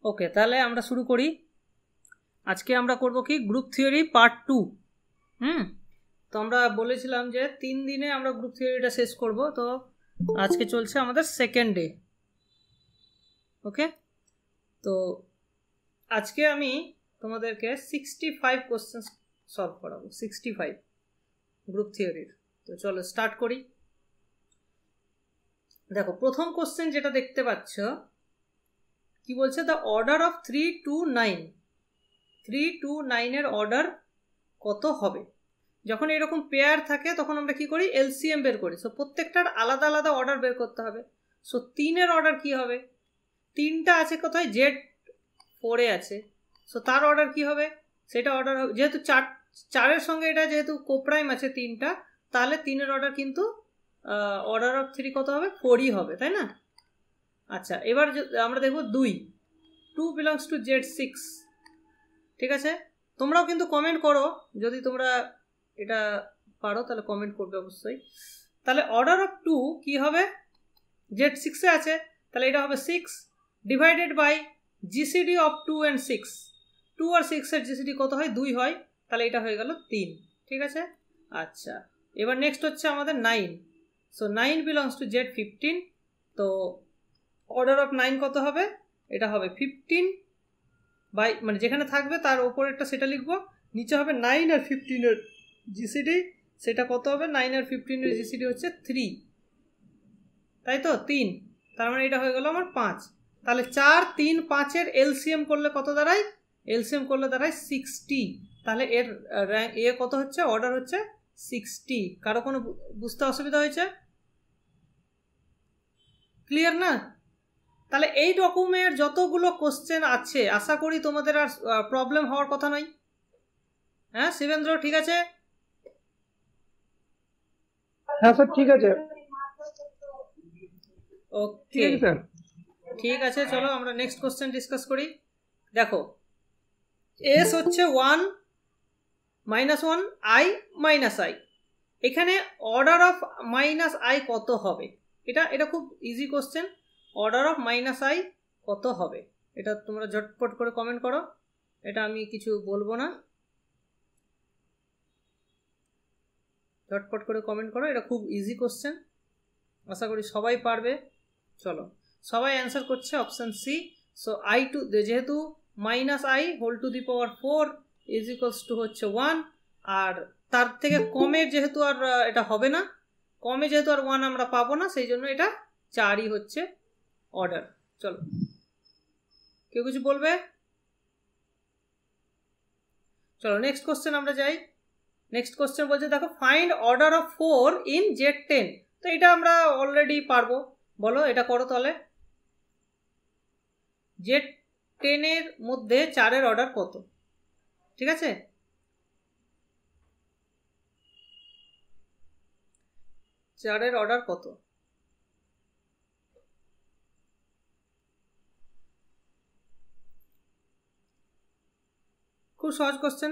ওকে, তাহলে আমরা শুরু করি। আজকে আমরা করব কি গ্রুপ থিওরি পার্ট 2। তো আমরা বলেছিলাম যে 3 দিনে আমরা গ্রুপ থিওরিটা শেষ করব, তো আজকে চলছে আমাদের সেকেন্ড ডে। ওকে, তো আজকে আমি তোমাদেরকে 65 কোশ্চেন সলভ করাবো, 65 গ্রুপ থিওরির। তো চলো স্টার্ট করি। দেখো, প্রথম কোশ্চেন যেটা দেখতে পাচ্ছ কি বলছে, the order of 3 to 9, 3 to 9 এর অর্ডার কত হবে? যখন এরকম পেয়ার থাকে তখন আমরা কি করি, এলসিএম বের করি। সো প্রত্যেকটার আলাদা আলাদা অর্ডার বের করতে হবে। সো 3 এর অর্ডার কি হবে? 3টা আছে কোথায়? Z4 আছে। সো তার অর্ডার কি হবে? সেটা অর্ডার হবে, যেহেতু 4-এর সঙ্গে এটা যেহেতু কোপ্রাইম আছে 3টা, তাহলে 3 এর অর্ডার কিন্তু অর্ডার অফ 3 কত হবে? 4ই হবে, তাই না? আচ্ছা, এবার আমরা দেখব 2 বিলংস টু Z6। ঠিক আছে, তোমরাও কিন্তু কমেন্ট করো, যদি তোমরা এটা পারো তাহলে কমেন্ট করবে অবশ্যই। তাহলে অর্ডার অফ 2 কি হবে? Z6 এ আছে, তাহলে এটা হবে 6 divided by GCD of 2 and 6। 2 আর 6 এর জিসিডি কত হয়? 2 হয়, তাহলে এটা হয়ে গেল 3। ঠিক আছে, আচ্ছা এবার নেক্সট হচ্ছে আমাদের 9। So 9 belongs to Z15। তো অর্ডার অফ 9 কত হবে? এটা হবে 15 বাই, মানে যেখানে থাকবে তার ওপরেরটা সেটা লিখবো, নিচে হবে 9 আর 15 এর জিসিডি। সেটা কত হবে? 9 আর 15 এর জিসিডি হচ্ছে 3, তাই তো 3। তার মানে এটা হয়ে গেল আমার 5। তাহলে 4, 3, 5 এর এলসিএম করলে কত দাঁড়ায়? এলসিএম করলে দাঁড়ায় 60। তাহলে এর কত হচ্ছে? অর্ডার হচ্ছে 60। কারো কোনো বুঝতে অসুবিধা হয়েছে? ক্লিয়ার না? তাহলে এই রকমের যতগুলো কোশ্চেন আছে আশা করি তোমাদের আর প্রবলেম হওয়ার কথা নয়। হ্যাঁ শিবেন্দ্র, ঠিক আছে? হ্যাঁ স্যার, ঠিক আছে। ওকে ঠিক আছে, চলো আমরা নেক্সট কোশ্চেন ডিসকাস করি। দেখো, এস হচ্ছে 1 -1 i -i। এখানে অর্ডার অফ -i কত হবে? এটা খুব easy question. Order of -i কত হবে? এটা তোমরা ঝটপট করে কমেন্ট করো, এটা আমি কিছু বলবো না, ঝটপট করে কমেন্ট করো। এটা খুব ইজি কোশ্চেন, আশা করি সবাই পারবে। চলো, সবাই অ্যান্সার করছে অপশান সি। সো যেহেতু -i whole to the power 4 is equals to হচ্ছে 1, আর তার থেকে কমে যেহেতু আর এটা হবে না, কমে যেহেতু আর 1 আমরা পাবো না, সেই জন্য এটা 4ই হচ্ছে অর্ডার। চলো, কেউ কিছু বলবে? চলো নেক্সট কোশ্চেন আমরা যাই। নেক্সট কোশ্চেন বলছে, দেখো find order of 4 in Z10। তো এটা আমরা অলরেডি পারবো, বলো এটা করো তাহলে। Z10 এর মধ্যে 4-এর অর্ডার কত? ঠিক আছে, চারের অর্ডার কত? খুব সহজ কোশ্চেন।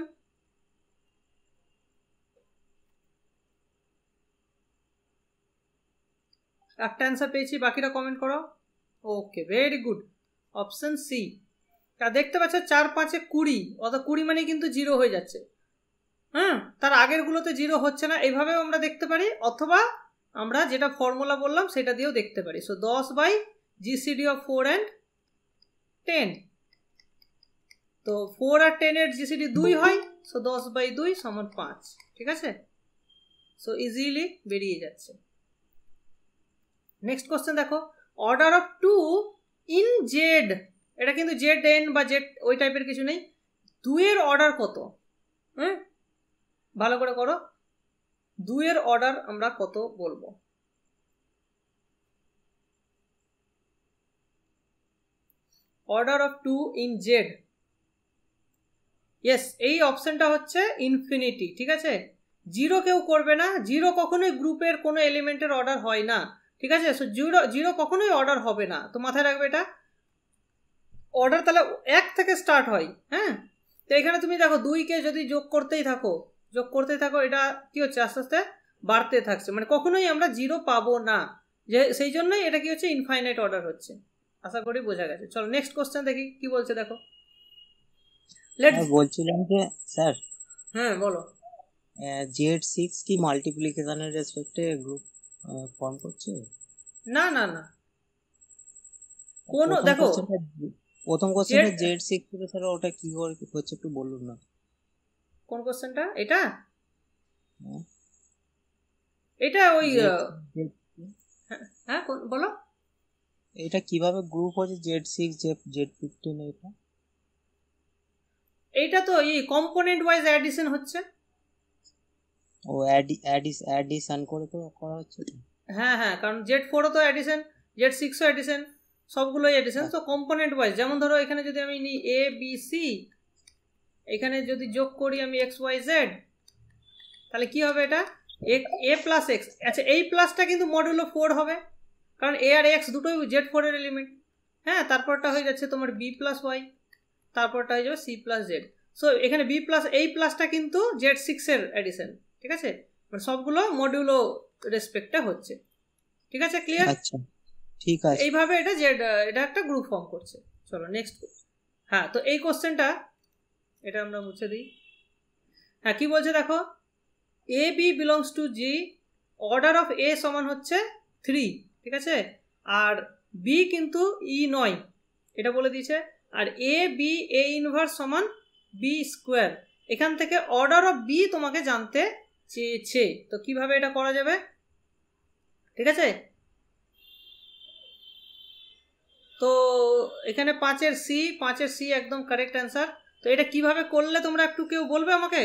একটা অ্যান্সার পেয়েছি, বাকিটা কমেন্ট করো। ওকে, ভেরি গুড, অপশন সি। তা দেখতে পাচ্ছ 4 5 20, অর্থাৎ 20 মানে কিন্তু 0 হয়ে যাচ্ছে। হ্যাঁ, তার আগেরগুলোতে 0 হচ্ছে না, এইভাবেও আমরা দেখতে পারি, অথবা আমরা যেটা ফর্মুলা বললাম সেটা দিয়েও দেখতে পারি। So 10 by GCD of 4 and 10। তো 4 আর 10 এর জিসিডি 2 হয়, সো 10 বাই 2 সমান 5। ঠিক আছে, সো ইজিলি বেরিয়ে যাচ্ছে। নেক্সট কোশ্চেন দেখো, অর্ডার অফ 2 ইন জেড। এটা কিন্তু ZN বা জেড ওই টাইপের কিছু নেই। 2 এর অর্ডার কত? হ্যাঁ, ভালো করে করো। 2 এর অর্ডার আমরা কত বলবো? Order of 2 in Z, yes, এই অপশনটা হচ্ছে ইনফিনিটি। ঠিক আছে, 0 কেউ করবে না, 0 কখনোই গ্রুপের কোনো এলিমেন্টের অর্ডার হয় না। ঠিক আছে, সো 0 কখনোই অর্ডার হবে না, তো মাথায় রাখবে এটা। অর্ডার তাহলে 1 থেকে স্টার্ট হয়। হ্যাঁ, তো এখানে তুমি দেখো 2কে যদি যোগ করতেই থাকো, এটা কি হচ্ছে? আস্তে আস্তে বাড়তে থাকছে, মানে কখনোই আমরা 0 পাবো না, যে সেই জন্যই এটা কি হচ্ছে? ইনফাইনাইট অর্ডার হচ্ছে। আশা করি বোঝা গেছে। চলো নেক্সট কোশ্চেন দেখি কি বলছে, দেখো। বলছিলাম যে স্যার, হ্যাঁ বলো। Z6 কি মাল্টিপ্লিকেশনের রেসপেক্টে গ্রুপ ফর্ম করছে? না না না, কোনো দেখো প্রথম কোশ্চেনটা Z6 থেকে, স্যার ওটা কি করে হচ্ছে একটু বলুন না। কোন কোশ্চেনটা? এটা এটা ওই হ্যাঁ বলো, এটা কিভাবে গ্রুপ হচ্ছে Z6 Z15? এইটা তো এই কম্পোনেন্ট ওয়াইজ অ্যাডিশন হচ্ছে। ও অ্যাডিশন করে তো করা হচ্ছে। হ্যাঁ হ্যাঁ, কারণ Z4 ও তো অ্যাডিশন, Z6 ও অ্যাডিশন, সবগুলোই অ্যাডিশন। তো কম্পোনেন্ট ওয়াইজ, যেমন ধরো এখানে যদি আমি নিই ABC, এখানে যদি যোগ করি আমি XYZ, তাহলে কি হবে? এটা A প্লাস এক্স। আচ্ছা, এই প্লাসটা কিন্তু মডুলো 4 হবে, কারণ A আর X দুটোই Z4 এর এলিমেন্ট। হ্যাঁ, তারপরটা হয়ে যাচ্ছে তোমার B প্লাস ওয়াই, তারপরটা হয়ে যাবে C প্লাস জেড। সো এখানে B প্লাস এই প্লাসটা কিন্তু Z6 এর অ্যাডিশন, ঠিক আছে? সবগুলো মডিউলো রেসপেক্টে হচ্ছে, ঠিক আছে? ক্লিয়ার? আচ্ছা ঠিক আছে, এইভাবে এটা এটা একটা গ্রুপ ফর্ম করছে। চলো নেক্সট। হ্যাঁ, তো এই কোশ্চেনটা এটা আমরা মুছে দিই। হ্যাঁ, কি বলছে দেখো, A B belongs to G, order of A সমান হচ্ছে 3, ঠিক আছে? আর বি কিন্তু ই নয়, এটা বলে দিয়েছে। আর এ বি এ ইনভার্স সমান বি স্কোয়ার। এখান থেকে অর্ডার অফ বি তোমাকে জানতে চেয়েছে। তো কিভাবে এটা করা যাবে, ঠিক আছে? তো এখানে 5-এর সি একদম কারেক্ট অ্যান্সার। তো এটা কিভাবে করলে তোমরা একটু কেউ বলবে আমাকে?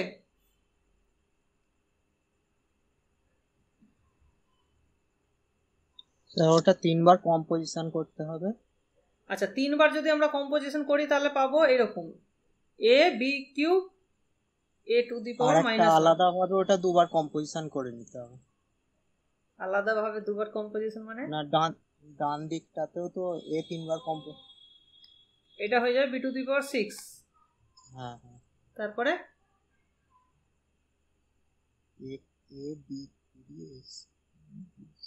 ওটা 3বার কম্পোজিশন করতে হবে। আচ্ছা, 3বার যদি আমরা কম্পোজিশন করি তাহলে পাবো এরকম A B cube A to the power minus. আলাদাভাবে ওটা 2বার কম্পোজিশন করে নিতে হবে। আলাদাভাবে 2বার কম্পোজিশন মানে? না, ডান দিকটাতেও তো এ 3বার এটা হয়ে যাবে বি টু দি পাওয়ার 6। হ্যাঁ হ্যাঁ, তারপরে এ বি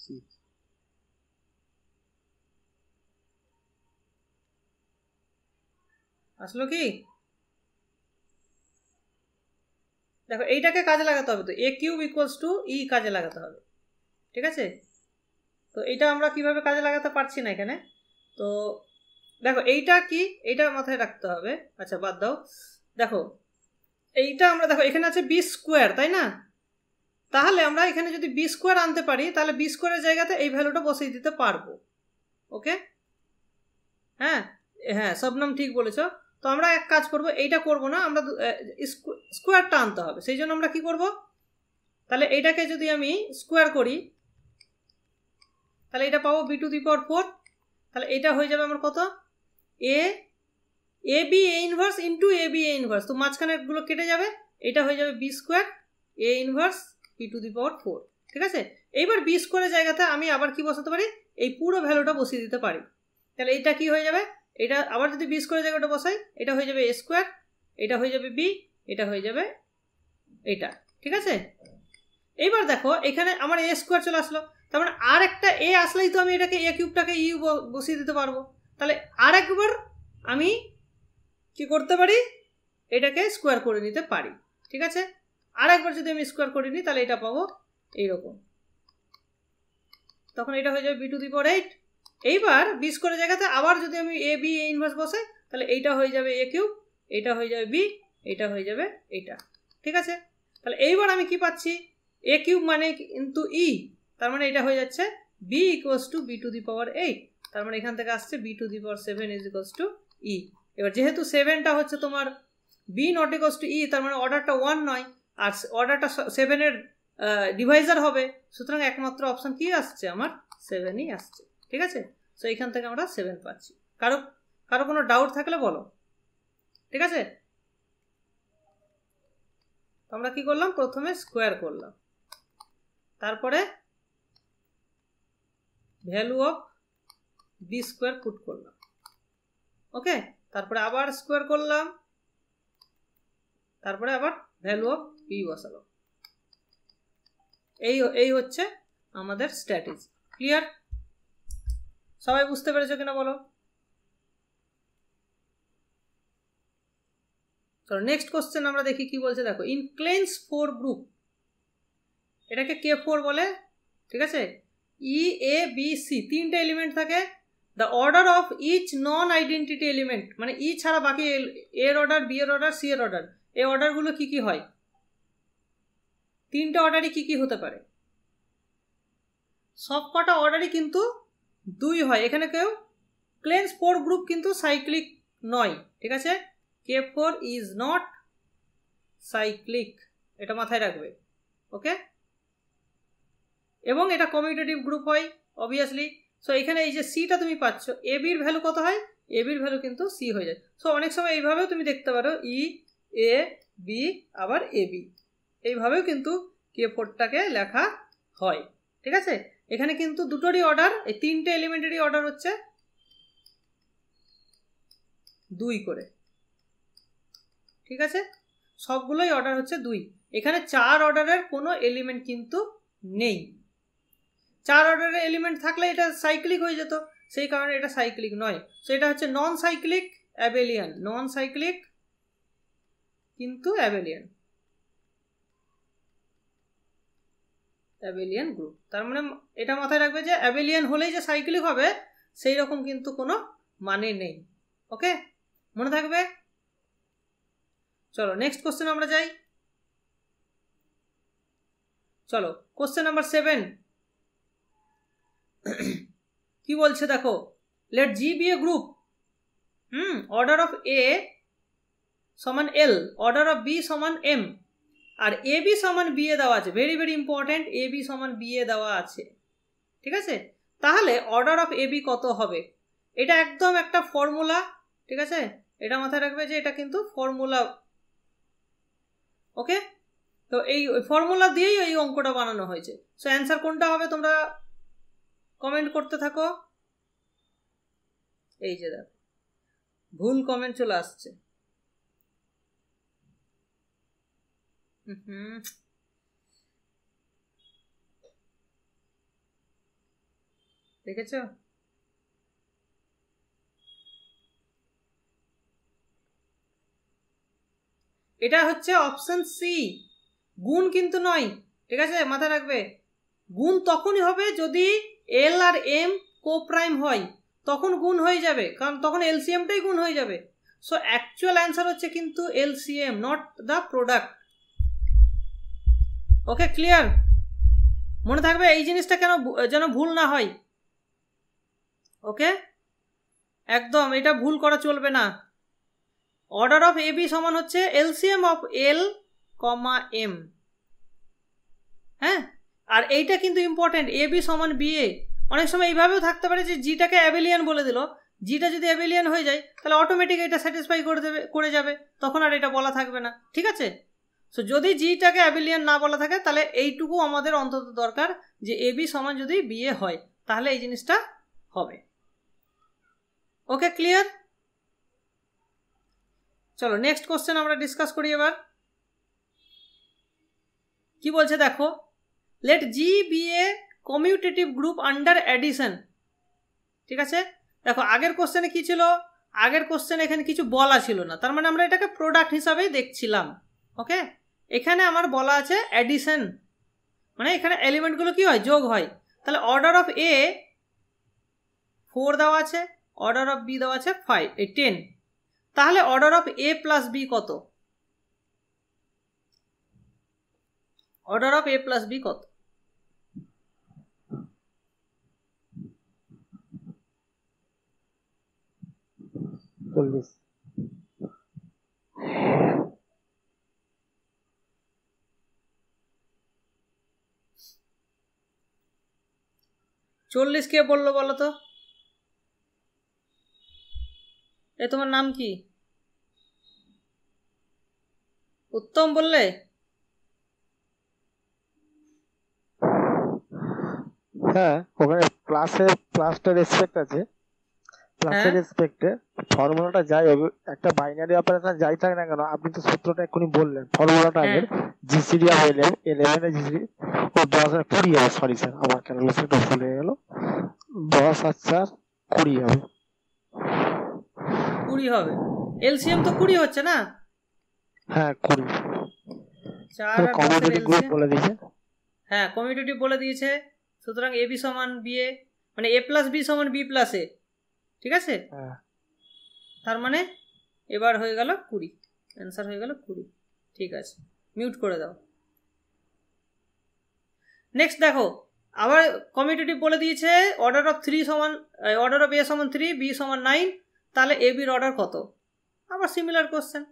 6। আসলো কি? দেখো এইটাকে কাজে লাগাতে হবে, তো এ কিউব ইকুয়ালস টু ই কাজে লাগাতে হবে, ঠিক আছে? তো এটা আমরা কিভাবে কাজে লাগাতে পারছি না এখানে। তো দেখো এইটা কি, এইটা মাথায় রাখতে হবে। আচ্ছা বাদ দাও, দেখো এইটা আমরা, দেখো এখানে আছে বি স্কোয়ার, তাই না? তাহলে আমরা এখানে যদি বি স্কোয়ার আনতে পারি, তাহলে বি স্কোয়ারের জায়গাতে এই ভ্যালুটা বসিয়ে দিতে পারবো। ওকে, হ্যাঁ হ্যাঁ, সব নাম ঠিক বলেছো। তো আমরা এক কাজ করব, এইটা করব না, আমরা স্কোয়ারটা আনতে হবে। সেই জন্য আমরা কি করব, তাহলে এইটাকে যদি আমি স্কোয়ার করি তাহলে এটা পাবো বি টু দি পাওয়ার 4। তাহলে এটা হয়ে যাবে আমার কত, A B A inverse into A B A inverse. তো মাঝখানেরগুলো কেটে যাবে, এটা হয়ে যাবে B square A inverse B to the power 4, ঠিক আছে? এইবার বি স্কোয়ারের জায়গাতে আমি আবার কি বসাতে পারি, এই পুরো ভ্যালুটা বসিয়ে দিতে পারি। তাহলে এটা কি হয়ে যাবে, এটা আবার যদি বি স্কোয়ারের জায়গাটা বসাই, এটা হয়ে যাবে এ স্কোয়ার, এটা হয়ে যাবে বি, এটা হয়ে যাবে এটা, ঠিক আছে? এইবার দেখো এখানে আমার এ স্কোয়ার চলে আসলো, তার মানে আর একটা এ আসলেই তো আমি এটাকে এ কিউবটাকে ইউ বসিয়ে দিতে পারবো। তাহলে আর একবার আমি কি করতে পারি, এটাকে স্কোয়ার করে নিতে পারি, ঠিক আছে? আর একবার যদি আমি স্কোয়ার করে নিই তাহলে এটা পাবো এইরকম, তখন এটা হয়ে যাবে বি টু দি পাওয়ার 8। এইবার বি স্কোয়ারের জায়গাতে আবার যদি আমি এ বি এ ইনভার্স বসাই, তাহলে এইটা হয়ে যাবে এ কিউব, এটা হয়ে যাবে বি, এটা হয়ে যাবে এইটা, ঠিক আছে? তাহলে এইবার আমি কি পাচ্ছি, এ কিউব মানে কিন্তু ই, তার মানে এটা হয়ে যাচ্ছে B equals to B to the power 8। তার মানে এখান থেকে আসছে B to the power 7 is equals to E. এবার যেহেতু 7টা হচ্ছে তোমার B not equals to E, তার মানে অর্ডারটা 1 নয়, আর অর্ডারটা 7-এর ডিভাইজার হবে, সুতরাং একমাত্র অপশন কি আসছে, আমার 7ই আসছে, ঠিক আছে? সো এখান থেকে আমরা 7 পাচ্ছি। কারো কোনো ডাউট থাকলে বলো, ঠিক আছে? তো আমরা কি করলাম, প্রথমে স্কোয়ার করলাম, তারপরে value of B square put করলাম, ওকে? তারপরে আবার স্কোয়ার করলাম, তারপরে আবার ভ্যালু অফ বি বসালাম। এই হচ্ছে আমাদের স্ট্র্যাটেজি। ক্লিয়ার? সবাই বুঝতে পেরেছো কিনা বলো? চলো নেক্সট কোশ্চেন আমরা দেখি কি বলছে। দেখো, ইন ক্লেন্স 4 গ্রুপ, এটাকে K4 বলে, ঠিক আছে। ই এ বি সি তিনটে এলিমেন্ট থাকে। The order of each non identity element, মানে ই ছাড়া বাকি এর অর্ডার, বি এর অর্ডার, সি এর অর্ডার, এই অর্ডারগুলো কি কি হয়? তিনটে অর্ডারই কি কি হতে পারে? সব কটা অর্ডারই কিন্তু 2 হয়। এখানে কেউ ক্লেন্স 4 গ্রুপ কিন্তু সাইক্লিক নয়, ঠিক আছে। K4 ইজ নট সাইক্লিক, এটা মাথায় রাখবে, ওকে। এবং এটা কমিউটেটিভ গ্রুপ হয় অবভিয়াসলি। সো এখানে এই যে সিটা তুমি পাচ্ছ, এ বির ভ্যালু কত হয়? এ বির ভ্যালু কিন্তু সি হয়ে যায়। সো অনেক সময় এইভাবেও তুমি দেখতে পারো, ই এ বি আবার এ বি, এইভাবেও কিন্তু K4টাকে লেখা হয়, ঠিক আছে। এখানে কিন্তু দুটোরই অর্ডার, এই তিনটে এলিমেন্টারি অর্ডার হচ্ছে 2 করে, ঠিক আছে। সবগুলোই অর্ডার হচ্ছে 2। এখানে 4 অর্ডারের কোনো এলিমেন্ট কিন্তু নেই। 4 অর্ডারের এলিমেন্ট থাকলে এটা সাইক্লিক হয়ে যেত, সেই কারণে এটা সাইক্লিক নয়। সো এটা হচ্ছে নন সাইক্লিক অ্যাবেলিয়ান, নন সাইক্লিক কিন্তু অ্যাবেলিয়ান, অ্যাবেলিয়ান গ্রুপ। তার মানে এটা মাথায় রাখবে যে অ্যাবেলিয়ান হলেই যে সাইক্লিক হবে সেই রকম কিন্তু কোনো মানে নেই, ওকে, মনে থাকবে। চলো নেক্সট কোশ্চেন আমরা যাই। চলো কোশ্চেন নাম্বার 7 কি বলছে দেখো, let G be a group, order of A সমান এল, অর্ডার অফ বি সমান এম, আর এ বি সমান বি এ দেওয়া আছে। Very very important, A B সমান বি এ দেওয়া আছে, ঠিক আছে। তাহলে অর্ডার অফ এ বি কত হবে? এটা একদম একটা ফর্মুলা, ঠিক আছে। এটা মাথায় রাখবে যে এটা কিন্তু ফর্মুলা, ওকে। তো এই ফর্মুলা দিয়েই এই অঙ্কটা বানানো হয়েছে। সো অ্যান্সার কোনটা হবে তোমরা কমেন্ট করতে থাকো। এই যে দেখো ভুল কমেন্ট চলে আসছে, দেখেছ? এটা হচ্ছে অপশন সি, গুণ কিন্তু নয়, ঠিক আছে, মাথায় রাখবে। গুণ তখনই হবে যদি এল আর এম কোপ্রাইম হয়, তখন গুণ হয়ে যাবে, কারণ তখন এলসিএমটাই গুণ হয়ে যাবে। সো অ্যাকচুয়াল অ্যান্সার হচ্ছে কিন্তু LCM, not the product, okay, clear? মনে থাকবে এই জিনিসটা যেন ভুল না হয়, ওকে। একদম এটা ভুল করা চলবে না। অর্ডার অফ এ বি সমান হচ্ছে LCM of L comma M, হ্যাঁ। আর এইটা কিন্তু ইম্পর্টেন্ট, এ বি সমান বি এ। অনেক সময় এইভাবেও থাকতে পারে যে জিটাকে অ্যাবেলিয়ান বলে দিল, জিটা যদি অ্যাবেলিয়ান হয়ে যায় তাহলে অটোমেটিক এটা স্যাটিসফাই করে যাবে, তখন আর এটা বলা থাকবে না, ঠিক আছে। সো যদি জিটাকে অ্যাবেলিয়ান না বলা থাকে তাহলে এইটুকু আমাদের অন্তত দরকার যে এ বি সমান যদি বি এ হয় তাহলে এই জিনিসটা হবে, ওকে, ক্লিয়ার? চলো নেক্সট কোশ্চেন আমরা ডিসকাস করি এবার। কি বলছে দেখো, let G be A commutative group under addition, ঠিক আছে। দেখো আগের কোশ্চেনে কি ছিল, আগের কোশ্চেনে এখানে কিছু বলা ছিল না, তার মানে আমরা এটাকে প্রোডাক্ট হিসাবেই দেখছিলাম, ওকে। এখানে আমার বলা আছে অ্যাডিশন, মানে এখানে এলিমেন্টগুলো কি হয়, যোগ হয়। তাহলে অর্ডার অফ এ 4 দেওয়া আছে, অর্ডার অফ বি দেওয়া আছে 10, তাহলে order of A plus B কত? Order of A plus B কত? চল্লিশ কে বললো বলো তো? এ তোমার নাম কি? উত্তম বললে? হ্যাঁ, ওখানে প্লাসটা রেসপেক্ট আছে, প্লাসের রেসপেক্টে ফর্মুলাটা যাই হবে, একটা বাইনারি অপারেশন যাই থাকে না কেন, আপনি তো সূত্রটা এক্ষুনি বললেন, ফর্মুলাটা আগের জিসিডি অফ 11 এর জিসিডি ও 10 আর 20 হবে। সরি স্যার, আমার ক্যালকুলেশনটা ভুল হয়ে গেল। 10 আর 4 20 হবে। 20 হবে, এলসিএম তো 20 হচ্ছে না? হ্যাঁ 20 4 আর 10 এর কমিউটেটিভ গ্রুপ LCM বলে দিয়েছে। হ্যাঁ কমিউটেটিভ বলে দিয়েছে, সুতরাং AB সমান BA, মানে A প্লাস B সমান B প্লাস A, ঠিক আছে? হ্যাঁ তার মানে এবার হয়ে গেল 20, অ্যান্সার হয়ে গেল 20। ঠিক আছে, মিউট করে দাও। নেক্সট দেখো, আবার কমিউটেটিভ বলে দিয়েছে অর্ডার অফ 3 সমান, অর্ডার অফ A সমান 3, B সমান 9, তাহলে AB এর অর্ডার কত? আবার সিমিলার কোশ্চেন।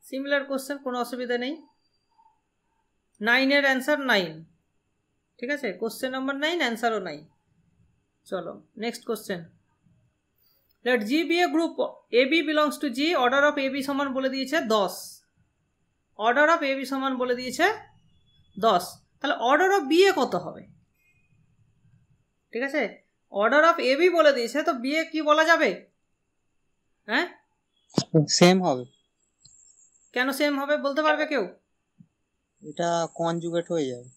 সিমিলার কোশ্চেন, কোনো অসুবিধা নেই। 9 এর অ্যান্সার 9, ঠিক আছে? কোশ্চেন নাম্বার 9, অ্যান্সারও 9। চলো next question. Let G be a group, AB belongs to G, order of AB সমান বলে দিয়েছে 10, অর্ডার অফ AB সমান বলে দিয়েছে 10, তাহলে অর্ডার অফ BA কত হবে? ঠিক আছে, অর্ডার অফ AB বলে দিয়েছে, তো BA কি বলা যাবে? হ্যাঁ সেম হবে। কেন সেম হবে বলতে পারবে কেউ? এটা কনজুগেট হয়ে যাবে।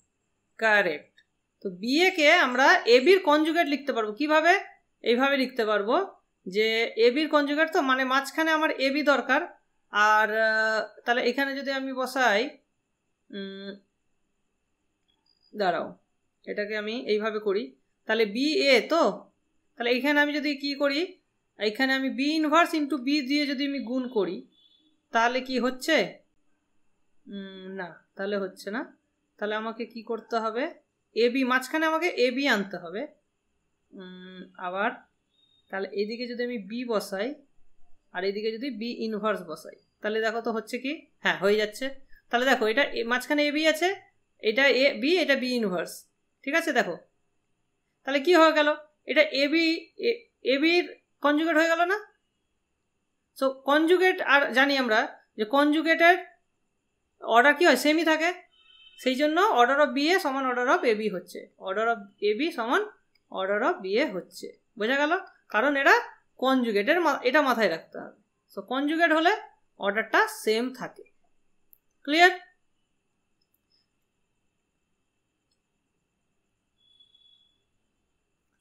কারেক্ট। তো BA কে আমরা AB এর কনজুগেট লিখতে পারবো কিভাবে? এইভাবে লিখতে পারবো যে AB এর কনজুগেট, তো মানে মাঝখানে আমার AB দরকার, আর তাহলে এখানে যদি আমি বসাই, দাঁড়াও এটাকে আমি এইভাবে করি, তাহলে BA, তো তাহলে এখানে আমি যদি কি করি, এখানে আমি B ইনভার্স ইন্টু B দিয়ে যদি আমি গুণ করি, তাহলে কি হচ্ছে? না, তাহলে হচ্ছে না। তাহলে আমাকে কি করতে হবে? AB মাঝখানে আমাকে AB আনতে হবে। আবার তাহলে এদিকে যদি আমি B বসাই আর এদিকে যদি B ইনভার্স বসাই, তাহলে দেখো তো হচ্ছে কি? হ্যাঁ হয়ে যাচ্ছে। তাহলে দেখো এটা মাঝখানে AB আছে, এটা B, এটা B ইনভার্স, ঠিক আছে? দেখো তাহলে কি হয়ে গেল, এটা AB এর কনজুগেট হয়ে গেল না? সো কনজুগেট, আর জানি আমরা যে কনজুগেটের অর্ডার কি হয়, সেমই থাকে, সেই জন্য অর্ডার অফ BA সমান অর্ডার অফ AB হচ্ছে, অর্ডার অফ AB সমান অর্ডার অফ BA হচ্ছে। বোঝা গেল? কারণ এরা কনজুগেটের, এটা মাথায় রাখতে হবে। সো কনজুগেট হলে অর্ডারটা সেম থাকে। ক্লিয়ার?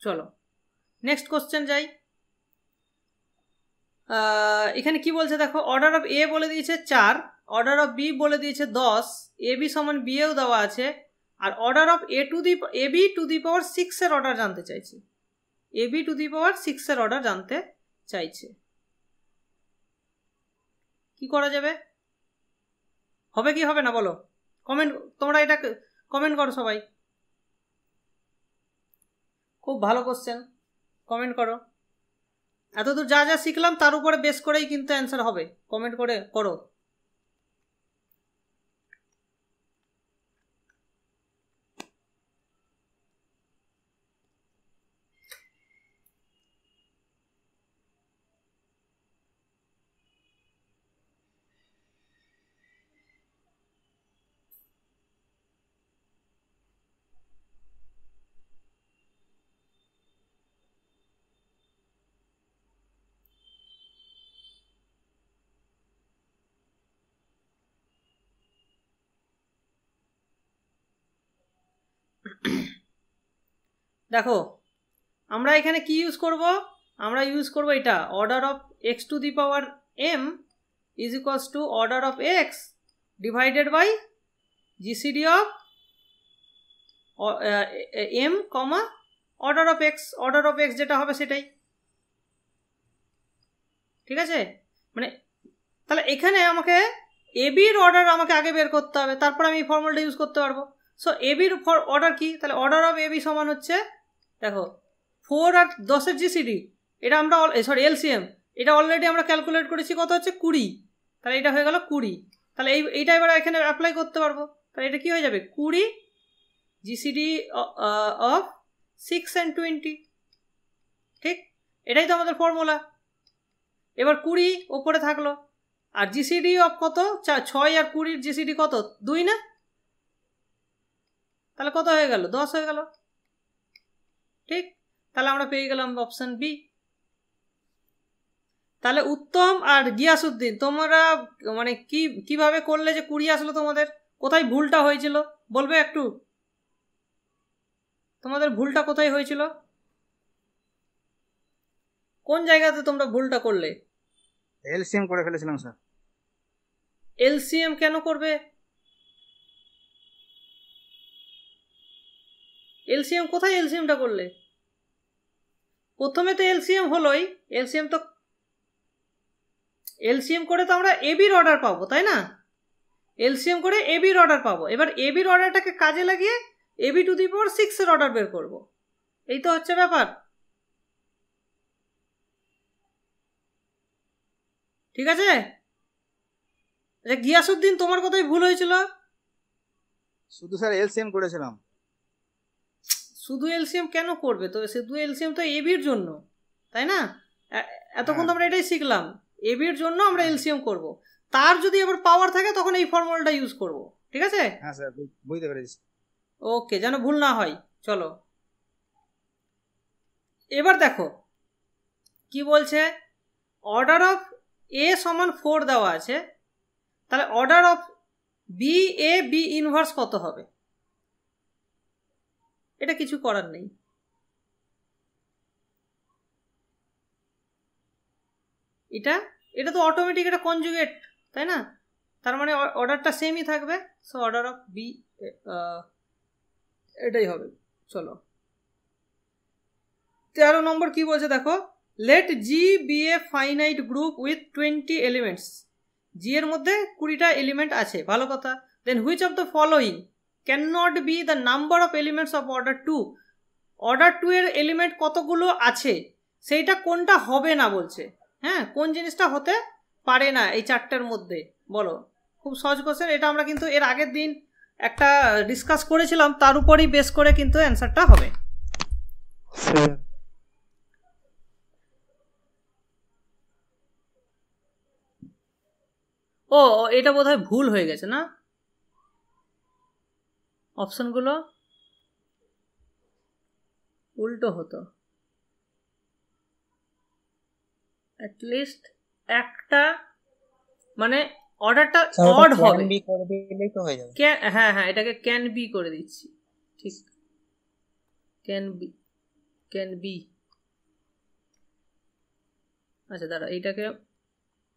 চলো নেক্সট কোশ্চেন যাই। এখানে কি বলছে দেখো, অর্ডার অফ A বলে দিয়েছে 4, অর্ডার অফ B বলে দিয়েছে 10, AB সমান BAও দেওয়া আছে, আর order of AB to the power 6 এর অর্ডার জানতে চাইছে, AB টু দি পাওয়ার 6 এর অর্ডার জানতে চাইছে। কি করা যাবে? হবে কি হবে না বলো? কমেন্ট, তোমরা এটা কমেন্ট করো সবাই। খুব ভালো কোশ্চেন, কমেন্ট করো। এতদূর যা যা শিখলাম তার উপরে বেস করেই কিন্তু অ্যান্সার হবে, কমেন্ট করে করো। দেখো আমরা এখানে কি ইউজ করব, আমরা ইউজ করব এটা, order of x to the power m is equals to order of x divided by GCD of m comma order of x, order of x যেটা হবে সেটাই, ঠিক আছে? মানে তাহলে এখানে আমাকে AB এর অর্ডার আমাকে আগে বের করতে হবে, তারপর আমি এই ফর্মুলাটা ইউজ করতে পারবো। সো AB এর অর্ডার কি? তাহলে অর্ডার অফ AB সমান হচ্ছে, দেখো 4 আর 10 এর GCD, এটা আমরা LCM, এটা অলরেডি আমরা ক্যালকুলেট করেছি, কত হচ্ছে 20, তাহলে এটা হয়ে গেল 20। তাহলে এইটা এবার এখানে অ্যাপ্লাই করতে পারবো, তাহলে এটা কি হয়ে যাবে 20 GCD অফ 6 and 20, ঠিক? এটাই তো আমাদের ফর্মুলা। এবার 20 ওপরে থাকলো, আর GCD অফ কত, 6 আর 20 GCD কত, 2 না? তাহলে কত হয়ে গেল, 10 হয়ে গেল, ঠিক? তাহলে আমরা পেয়ে গেলাম অপশন বি। তাহলে উত্তম আর গিয়াসউদ্দিন, তোমরা মানে কিভাবে করলে যে 20 আসলো, তোমাদের কোথায় ভুলটা হয়েছিল বলবে একটু? তোমাদের ভুলটা কোথায় হয়েছিল? কোন জায়গাতে তোমরা ভুলটা করলে? এলসিএম করে ফেলেছিলাম স্যার। এলসিএম কেন করবে? এলসিএম কোথায় এলসিএমটা করলে? প্রথমে তো এলসিএম হলোই, এলসিএম করে তো আমরা এবির অর্ডার পাবো, তাই না? এলসিএম করে এবির অর্ডার পাবো। এবার এবির অর্ডারটাকে কাজে লাগিয়ে এবি টু দি পাওয়ার 6 এর অর্ডার বের করবো। এই তো হচ্ছে ব্যাপার, ঠিক আছে? আচ্ছা গিয়াসউদ্দিন, তোমার কথাই ভুল হয়েছিল। শুধু স্যার এলসিএম করেছিলাম। শুধু এলসিএম কেন করবে? তো শুধু এলসিএম তো এবির জন্য, তাই না? এতক্ষণ তো আমরা এটাই শিখলাম, এবির জন্য আমরা এলসিএম করব। তার যদি আবার পাওয়ার থাকে তখন এই ফর্মুলাটা ইউজ করব, ঠিক আছে? হ্যাঁ স্যার, বুঝতে পেরেছি। ওকে, যেন ভুল না হয়। চলো এবার দেখো কি বলছে। অর্ডার অফ এ সমান 4 দেওয়া আছে, তাহলে order of B A B inverse কত হবে? এটা কিছু করার নেই, এটা তো অটোমেটিক এটা কনজুগেট, তাই না? তার মানে অর্ডারটা সেমই থাকবে। সো অর্ডার অফ বি এটাই হবে। চলো 13 নম্বর কি বলছে দেখো। Let G be a finite group with 20 elements. G এর মধ্যে 20টা এলিমেন্ট আছে, ভালো কথা। Then which of the following can not be the number of elements of order 2। Order 2 এর এলিমেন্ট কতগুলো আছে সেইটা কোনটা হবে না বলছে। হ্যাঁ, কোন জিনিসটা হতে পারে না এই 4টার মধ্যে, বলো। খুব সহজ কোশ্চেন এটা, আমরা কিন্তু এর আগের দিন একটা ডিসকাস করেছিলাম, তার উপরই বেস করে কিন্তু অ্যান্সারটা হবে। ও এটা বোধহয় ভুল হয়ে গেছে না, অপশনগুলো উল্টো হতো। অ্যাটলিস্ট একটা মানে অর্ডারটা অড হবে। হ্যাঁ হ্যাঁ, এটাকে ক্যান বি করে দিচ্ছি, ঠিক। Can be. আচ্ছা দাঁড়া, এইটাকে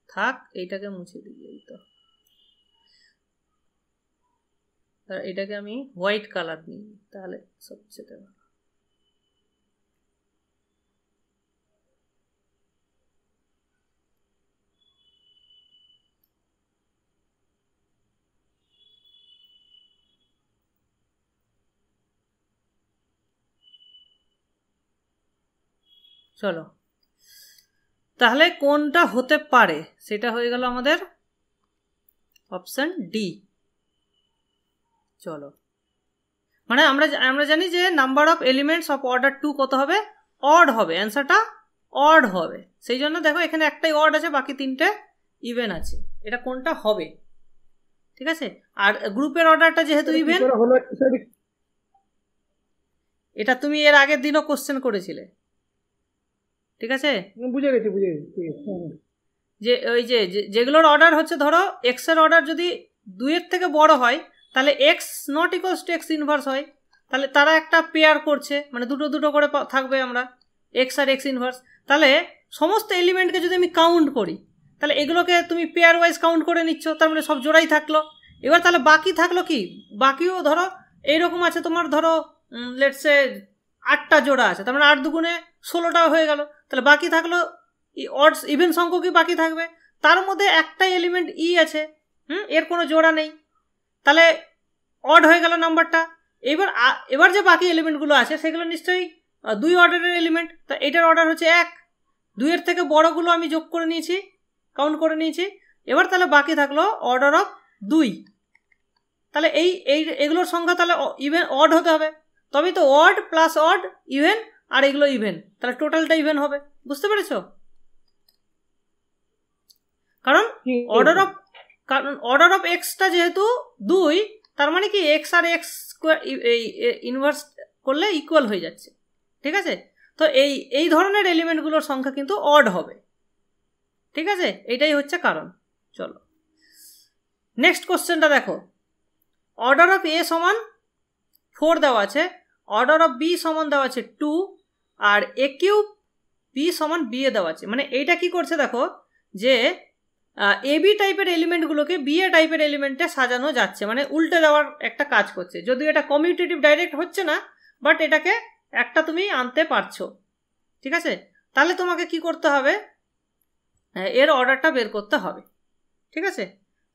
থাক, এইটাকে মুছে দিই। এই তো এটাকে আমি হোয়াইট কালার নিই, তাহলে সবচেয়ে ভালো। চলো তাহলে কোনটা হতে পারে সেটা হয়ে গেল আমাদের অপশন ডি। চলো, মানে আমরা জানি যে number of elements of order 2 কত হবে? অড হবে, অ্যান্সারটা অড হবে। সেই জন্য দেখো এখানে একটাই অড আছে, বাকি 3টে ইভেন আছে। এটা কোনটা হবে, ঠিক আছে? আর গ্রুপের অর্ডারটা যেহেতু ইভেন, এটা তুমি এর আগের দিনও কোশ্চেন করেছিলে, ঠিক আছে? বুঝে গেছি। যে ওই যেগুলোর অর্ডার হচ্ছে, ধরো এক্স এর অর্ডার যদি 2 এর থেকে বড় হয় তাহলে x not equals two x inverse হয়। তাহলে তারা একটা পেয়ার করছে, মানে দুটো করে থাকবে আমরা, এক্স আর এক্স ইনভার্স। তাহলে সমস্ত এলিমেন্টকে যদি আমি কাউন্ট করি, তাহলে এগুলোকে তুমি পেয়ার ওয়াইজ কাউন্ট করে নিচ্ছ, তার মানে সব জোড়াই থাকলো। এবার তাহলে বাকি থাকলো কি? বাকিও ধরো এইরকম আছে তোমার, ধরো লেটসে 8টা জোড়া আছে, তার মানে 8 দুগুণে 16টা হয়ে গেল। তাহলে বাকি থাকলো অডস, ইভেন সংখ্যকই বাকি থাকবে। তার মধ্যে একটা এলিমেন্ট ই আছে, এর কোনো জোড়া নেই, তাহলে অড হয়ে গেল নাম্বারটা। এবার যে বাকি এলিমেন্টগুলো আছে সেগুলো নিশ্চয়ই 2 অর্ডারের এলিমেন্ট। তা এটার অর্ডার হচ্ছে 1, 2 এর থেকে বড়গুলো আমি যোগ করে নিয়েছি, কাউন্ট করে নিয়েছি। এবার তাহলে বাকি থাকলো অর্ডার অফ 2। তাহলে এগুলোর সংখ্যা তাহলে ইভেন অড হতে হবে, তবেই তো অড প্লাস অড ইভেন, আর এগুলো ইভেন, তাহলে টোটালটা ইভেন হবে। বুঝতে পেরেছো? কারণ অর্ডার অফ এক্সটা যেহেতু 2, তার মানে কি এক্স আর এক্স ইনভার্স করলে ইকুয়াল হয়ে যাচ্ছে, ঠিক আছে? তো এই ধরনের এলিমেন্টগুলোর সংখ্যা কিন্তু অড হবে, ঠিক আছে? এটাই হচ্ছে কারণ। চলো নেক্সট কোশ্চেনটা দেখো। অর্ডার অফ এ সমান 4 দেওয়া আছে, অর্ডার অফ বি সমান দেওয়া আছে 2 আর এ কিউব বি সমান বি এ দেওয়া আছে। মানে এইটা কি করছে দেখো যে এ বি টাইপের এলিমেন্টগুলোকে বি এ টাইপের এলিমেন্টে সাজানো যাচ্ছে, মানে উল্টে দেওয়ার একটা কাজ করছে। যদিও এটা কমিউটেটিভ ডাইরেক্ট হচ্ছে না, বাট এটাকে একটা তুমি আনতে পারছো। ঠিক আছে, তাহলে তোমাকে কি করতে হবে, এর অর্ডারটা বের করতে হবে। ঠিক আছে,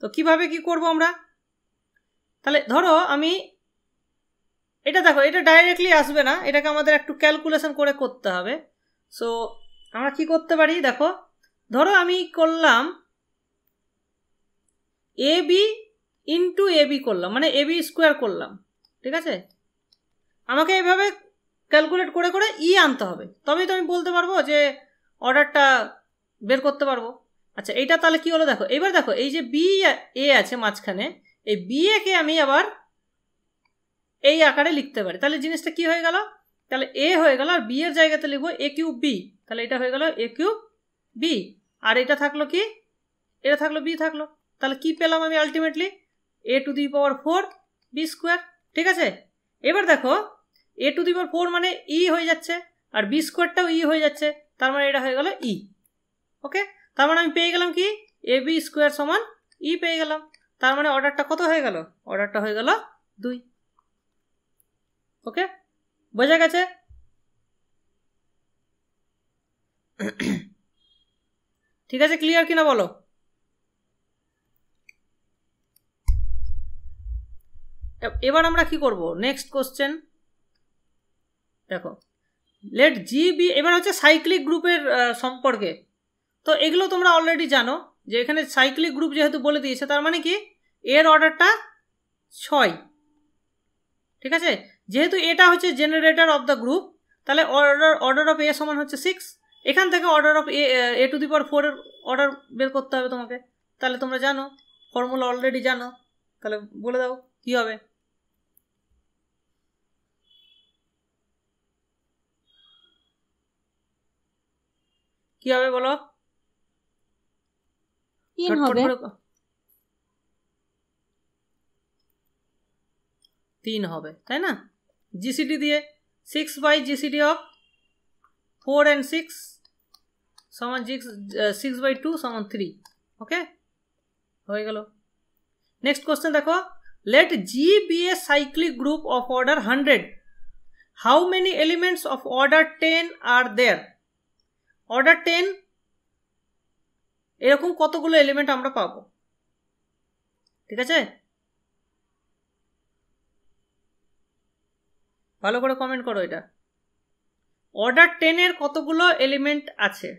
তো কিভাবে কি করব আমরা, তাহলে ধরো আমি এটা দেখো, এটা ডাইরেক্টলি আসবে না, এটাকে আমাদের একটু ক্যালকুলেশন করে করতে হবে। সো আমরা কি করতে পারি দেখো, ধরো আমি করলাম A B into A B করলাম, মানে এ বি স্কোয়ার করলাম। ঠিক আছে, আমাকে এইভাবে ক্যালকুলেট করে করে ই আনতে হবে, তবেই তো আমি বলতে পারবো যে অর্ডারটা বের করতে পারবো। আচ্ছা, এইটা তাহলে কি হলো দেখো, এবার দেখো এই যে বি এ আছে মাঝখানে, এই বি এ কে আমি আবার এই আকারে লিখতে পারি। তাহলে জিনিসটা কি হয়ে গেল, তাহলে এ হয়ে গেল, আর বি এর জায়গাতে লিখবো এ কিউব বি। তাহলে এটা হয়ে গেল এ কিউব বি, আর এটা থাকলো কি, এটা থাকলো বি থাকলো। তাহলে কি পেলাম আমি ultimately, A to the power 4 B square. ঠিক আছে, এবার দেখো এ টু দি পাওয়ার 4 মানে ই হয়ে যাচ্ছে, আর বি স্কোয়ারটাও ই হয়ে যাচ্ছে, তার মানে এটা হয়ে গেল ই। ওকে, তার মানে আমি পেয়ে গেলাম কি, এ বি স্কোয়ার সমান ই পেয়ে গেলাম। তার মানে অর্ডারটা কত হয়ে গেল, অর্ডারটা হয়ে গেল 2। ওকে, বোঝা গেছে? ঠিক আছে, ক্লিয়ার কিনা বলো। এবার আমরা কি করব, নেক্সট কোশ্চেন দেখো, লেট জি বি, এবার হচ্ছে সাইক্লিক গ্রুপের সম্পর্কে। তো এগুলো তোমরা অলরেডি জানো যে এখানে সাইক্লিক গ্রুপ যেহেতু বলে দিয়েছে, তার মানে কি এর অর্ডারটা 6। ঠিক আছে, যেহেতু এটা হচ্ছে জেনারেটর অফ দ্য গ্রুপ, তাহলে অর্ডার অফ এ সমান হচ্ছে 6। এখান থেকে order of A to the power 4 এর অর্ডার বের করতে হবে তোমাকে। তাহলে তোমরা জানো, ফর্মুলা অলরেডি জানো, তাহলে বলে দাও কি হবে। কি হবে বলো, 3 হবে। 3 হবে, তাই না? জিসিডি দিয়ে 6 বাই জিসিডি অফ 4 and 6 সমান 6 বাই 2 সমান 3। ওকে, হয়ে গেল। নেক্সট কোশ্চেন দেখো, let G be a cyclic group of order 100, how many elements of order 10 are there. Order 10 এরকম কতগুলো এলিমেন্ট আমরা পাবো। ঠিক আছে, ভালো করে কমেন্ট করো এটা, অর্ডার 10 এর কতগুলো এলিমেন্ট আছে।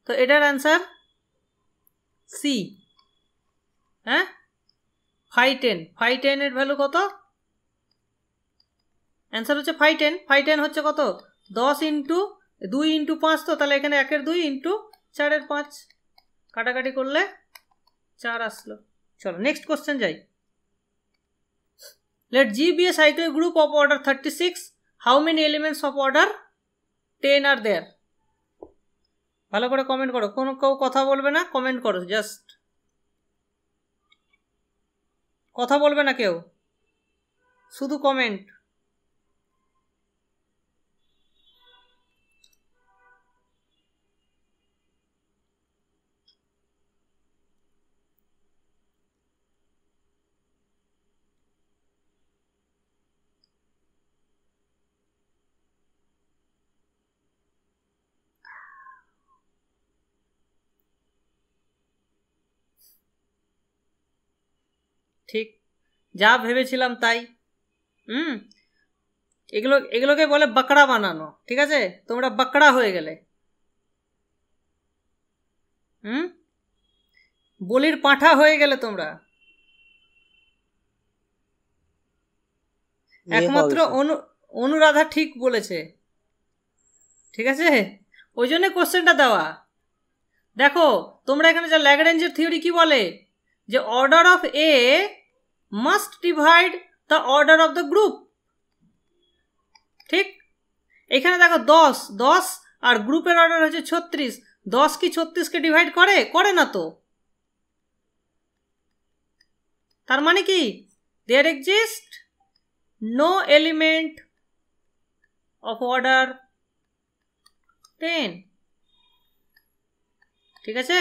তো এটার অ্যান্সার সি। হ্যাঁ, 510, 510 এর ভ্যালু কত, অ্যান্সার হচ্ছে 510। 510 হচ্ছে কত, 10 ইন্টু 2 ইন্টু 5, তো তাহলে এখানে 1 এর 2 ইন্টু 4 এর 5, কাটাকাটি করলে 4 আসলো। চলো নেক্সট কোশ্চেন যাই, let G be a cyclic group of order 36, how many elements of order 10 are there. ভালো করে কমেন্ট করো, কোনো কেউ কথা বলবে না, কমেন্ট করো, জাস্ট কথা বলবে না কেউ, শুধু কমেন্ট। ঠিক যা ভেবেছিলাম তাই। এগুলোকে বলে বাকড়া বানানো। ঠিক আছে, তোমরা বাকড়া হয়ে গেলে, বলির পাঁঠা হয়ে গেলে তোমরা। একমাত্র অনুরাধা ঠিক বলেছে। ঠিক আছে, ওই জন্য কোশ্চেনটা দেওয়া। দেখো তোমরা এখানে যা ল্যাগ্রেঞ্জের থিওরি কি বলে, যে order of a must divide the order of the group. ঠিক, এখানে দেখো 10 আর গ্রুপের অর্ডার হচ্ছে 36, 10 কি 36কে ডিভাইড করে না তো। তার মানে কি there exists no element of order 10, ঠিক আছে?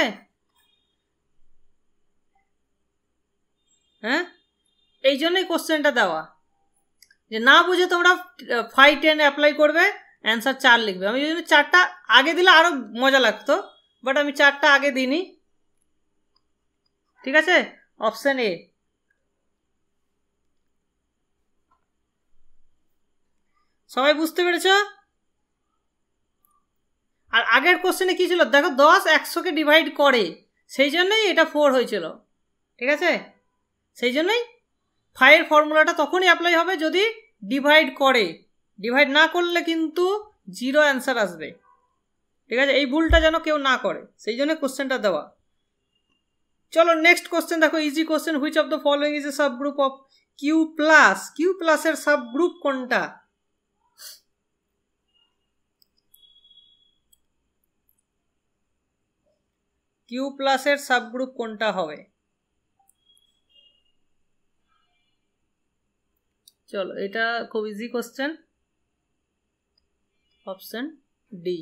হ্যাঁ, এই জন্যই কোশ্চেনটা দেওয়া, যে না বুঝে তোমরা 5 10 অ্যাপ্লাই করবে, অ্যান্সার 4 লিখবে। আমি যদি 4টা আগে দিলে আরো মজা লাগতো, বাট আমি 4টা আগে দিইনি, ঠিক আছে? Option A. সবাই বুঝতে পেরেছ? আর আগের কোশ্চেনে কি ছিল দেখো, 10 100কে ডিভাইড করে, সেই জন্যই এটা 4 হয়েছিল, ঠিক আছে? সেই জন্যই 5 ফর্মুলাটা তখনই অ্যাপ্লাই হবে যদি ডিভাইড করে, ডিভাইড না করলে কিন্তু 0 অ্যান্সার আসবে, ঠিক আছে? এই ভুলটা যেন কেউ না করে, সেই জন্য কোশ্চেনটা দেওয়া। চলো নেক্সট কোশ্চেন দেখো, easy question. Which of the following is a sub group of Q plus? Q প্লাসের সাব গ্রুপ কোনটা? কিউ প্লাসের সাব গ্রুপ কোনটা হবে? চলো এটা খুব ইজি কোশ্চেন, অপশন ডি।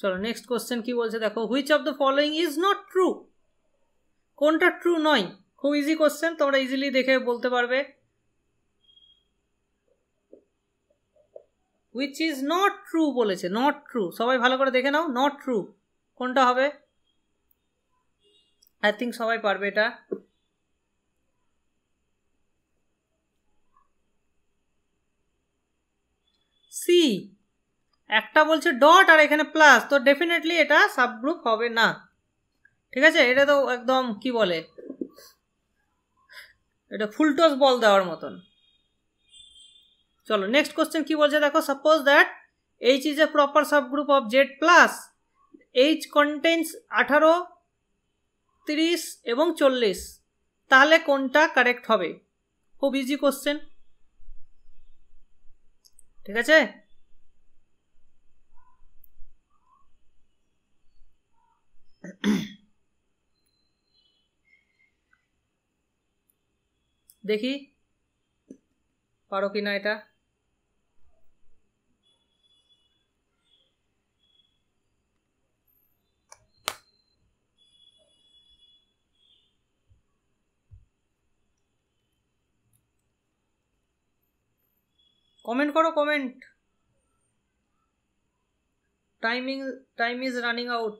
চলো নেক্সট কোশ্চেন কি বলছে দেখো, which of the following is not true? কোনটা ট্রু নয়? খুব ইজি কোশ্চেন, তোমরা ইজিলি দেখে বলতে পারবে। হুইচ ইজ নট ট্রু বলেছে, নট ট্রু, সবাই ভালো করে দেখে নাও, নট ট্রু কোনটা হবে? আই থিঙ্ক সবাই পারবে এটা। সি, একটা বলছে ডট আর এখানে প্লাস, তো ডেফিনেটলি এটা সাবগ্রুপ হবে না, ঠিক আছে? এটা তো একদম কি বলে, এটা ফুলটস বল দেওয়ার মতন। চলো নেক্সট কোশ্চেন কি বলছে দেখো, suppose that H is a proper subgroup of Z plus, H contains 18 30 এবং 40, তাহলে কোনটা কারেক্ট হবে? খুব ইজি কোশ্চেন, ঠিক আছে? দেখি পারো কিনা এটা। কমেন্ট করো, comment. Time is running out.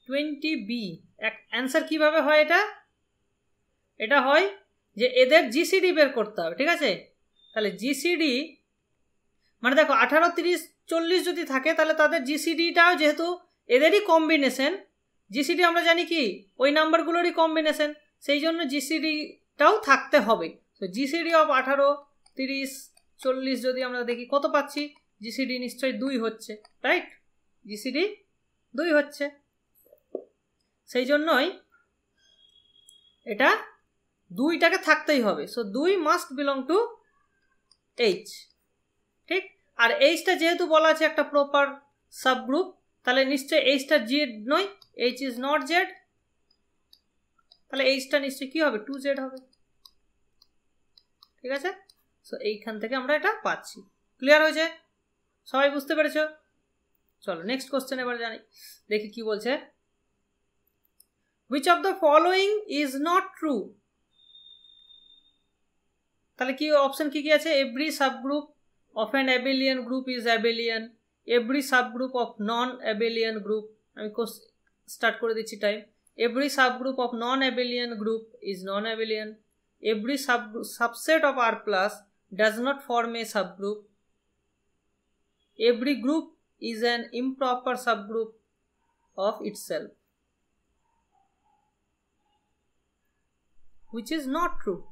$20B answer কিভাবে হয় এটা? এটা হয় যে এদের জিসিডি বের করতে হবে, ঠিক আছে? তাহলে জিসিডি মানে দেখো 18 30 40 যদি থাকে, তাহলে তাদের জিসিডিটাও যেহেতু এদেরই কম্বিনেশন, জিসিডি আমরা জানি কি ওই নাম্বারগুলোরই কম্বিনেশন, সেই জন্য জিসিডিটাও থাকতে হবে। তো জিসিডি অফ 18 30 40 যদি আমরা দেখি কত পাচ্ছি, জিসিডি নিশ্চয়ই 2 হচ্ছে, রাইট? জিসিডি 2 হচ্ছে, সেই জন্যই এটা 2টাকে থাকতেই হবে। So 2 must belong to H, ঠিক? আর এইচটা যেহেতু বলা আছে একটা প্রপার সাবগ্রুপ, তাহলে নিশ্চয়ই এইচটা জেড নয়, এইচ ইজ নট জেড, তাহলে এইচটা নিশ্চয়ই কি হবে? 2Z হবে, ঠিক আছে? সো এইখান থেকে আমরা এটা পাচ্ছি। ক্লিয়ার হয়েছে? সবাই বুঝতে পেরেছো? চলো নেক্সট কোশ্চেন এবার জানি, দেখি কি বলছে। Which of the following is not true? তাহলে কি অপশন কি কি আছে? Every subgroup of an abelian group is abelian, every subgroup of non abelian group, আমি স্টার্ট করে দিচ্ছি time, every subgroup of non abelian group is non abelian, every subset of R plus does not form a subgroup, every group is an improper subgroup of itself. Which is not true?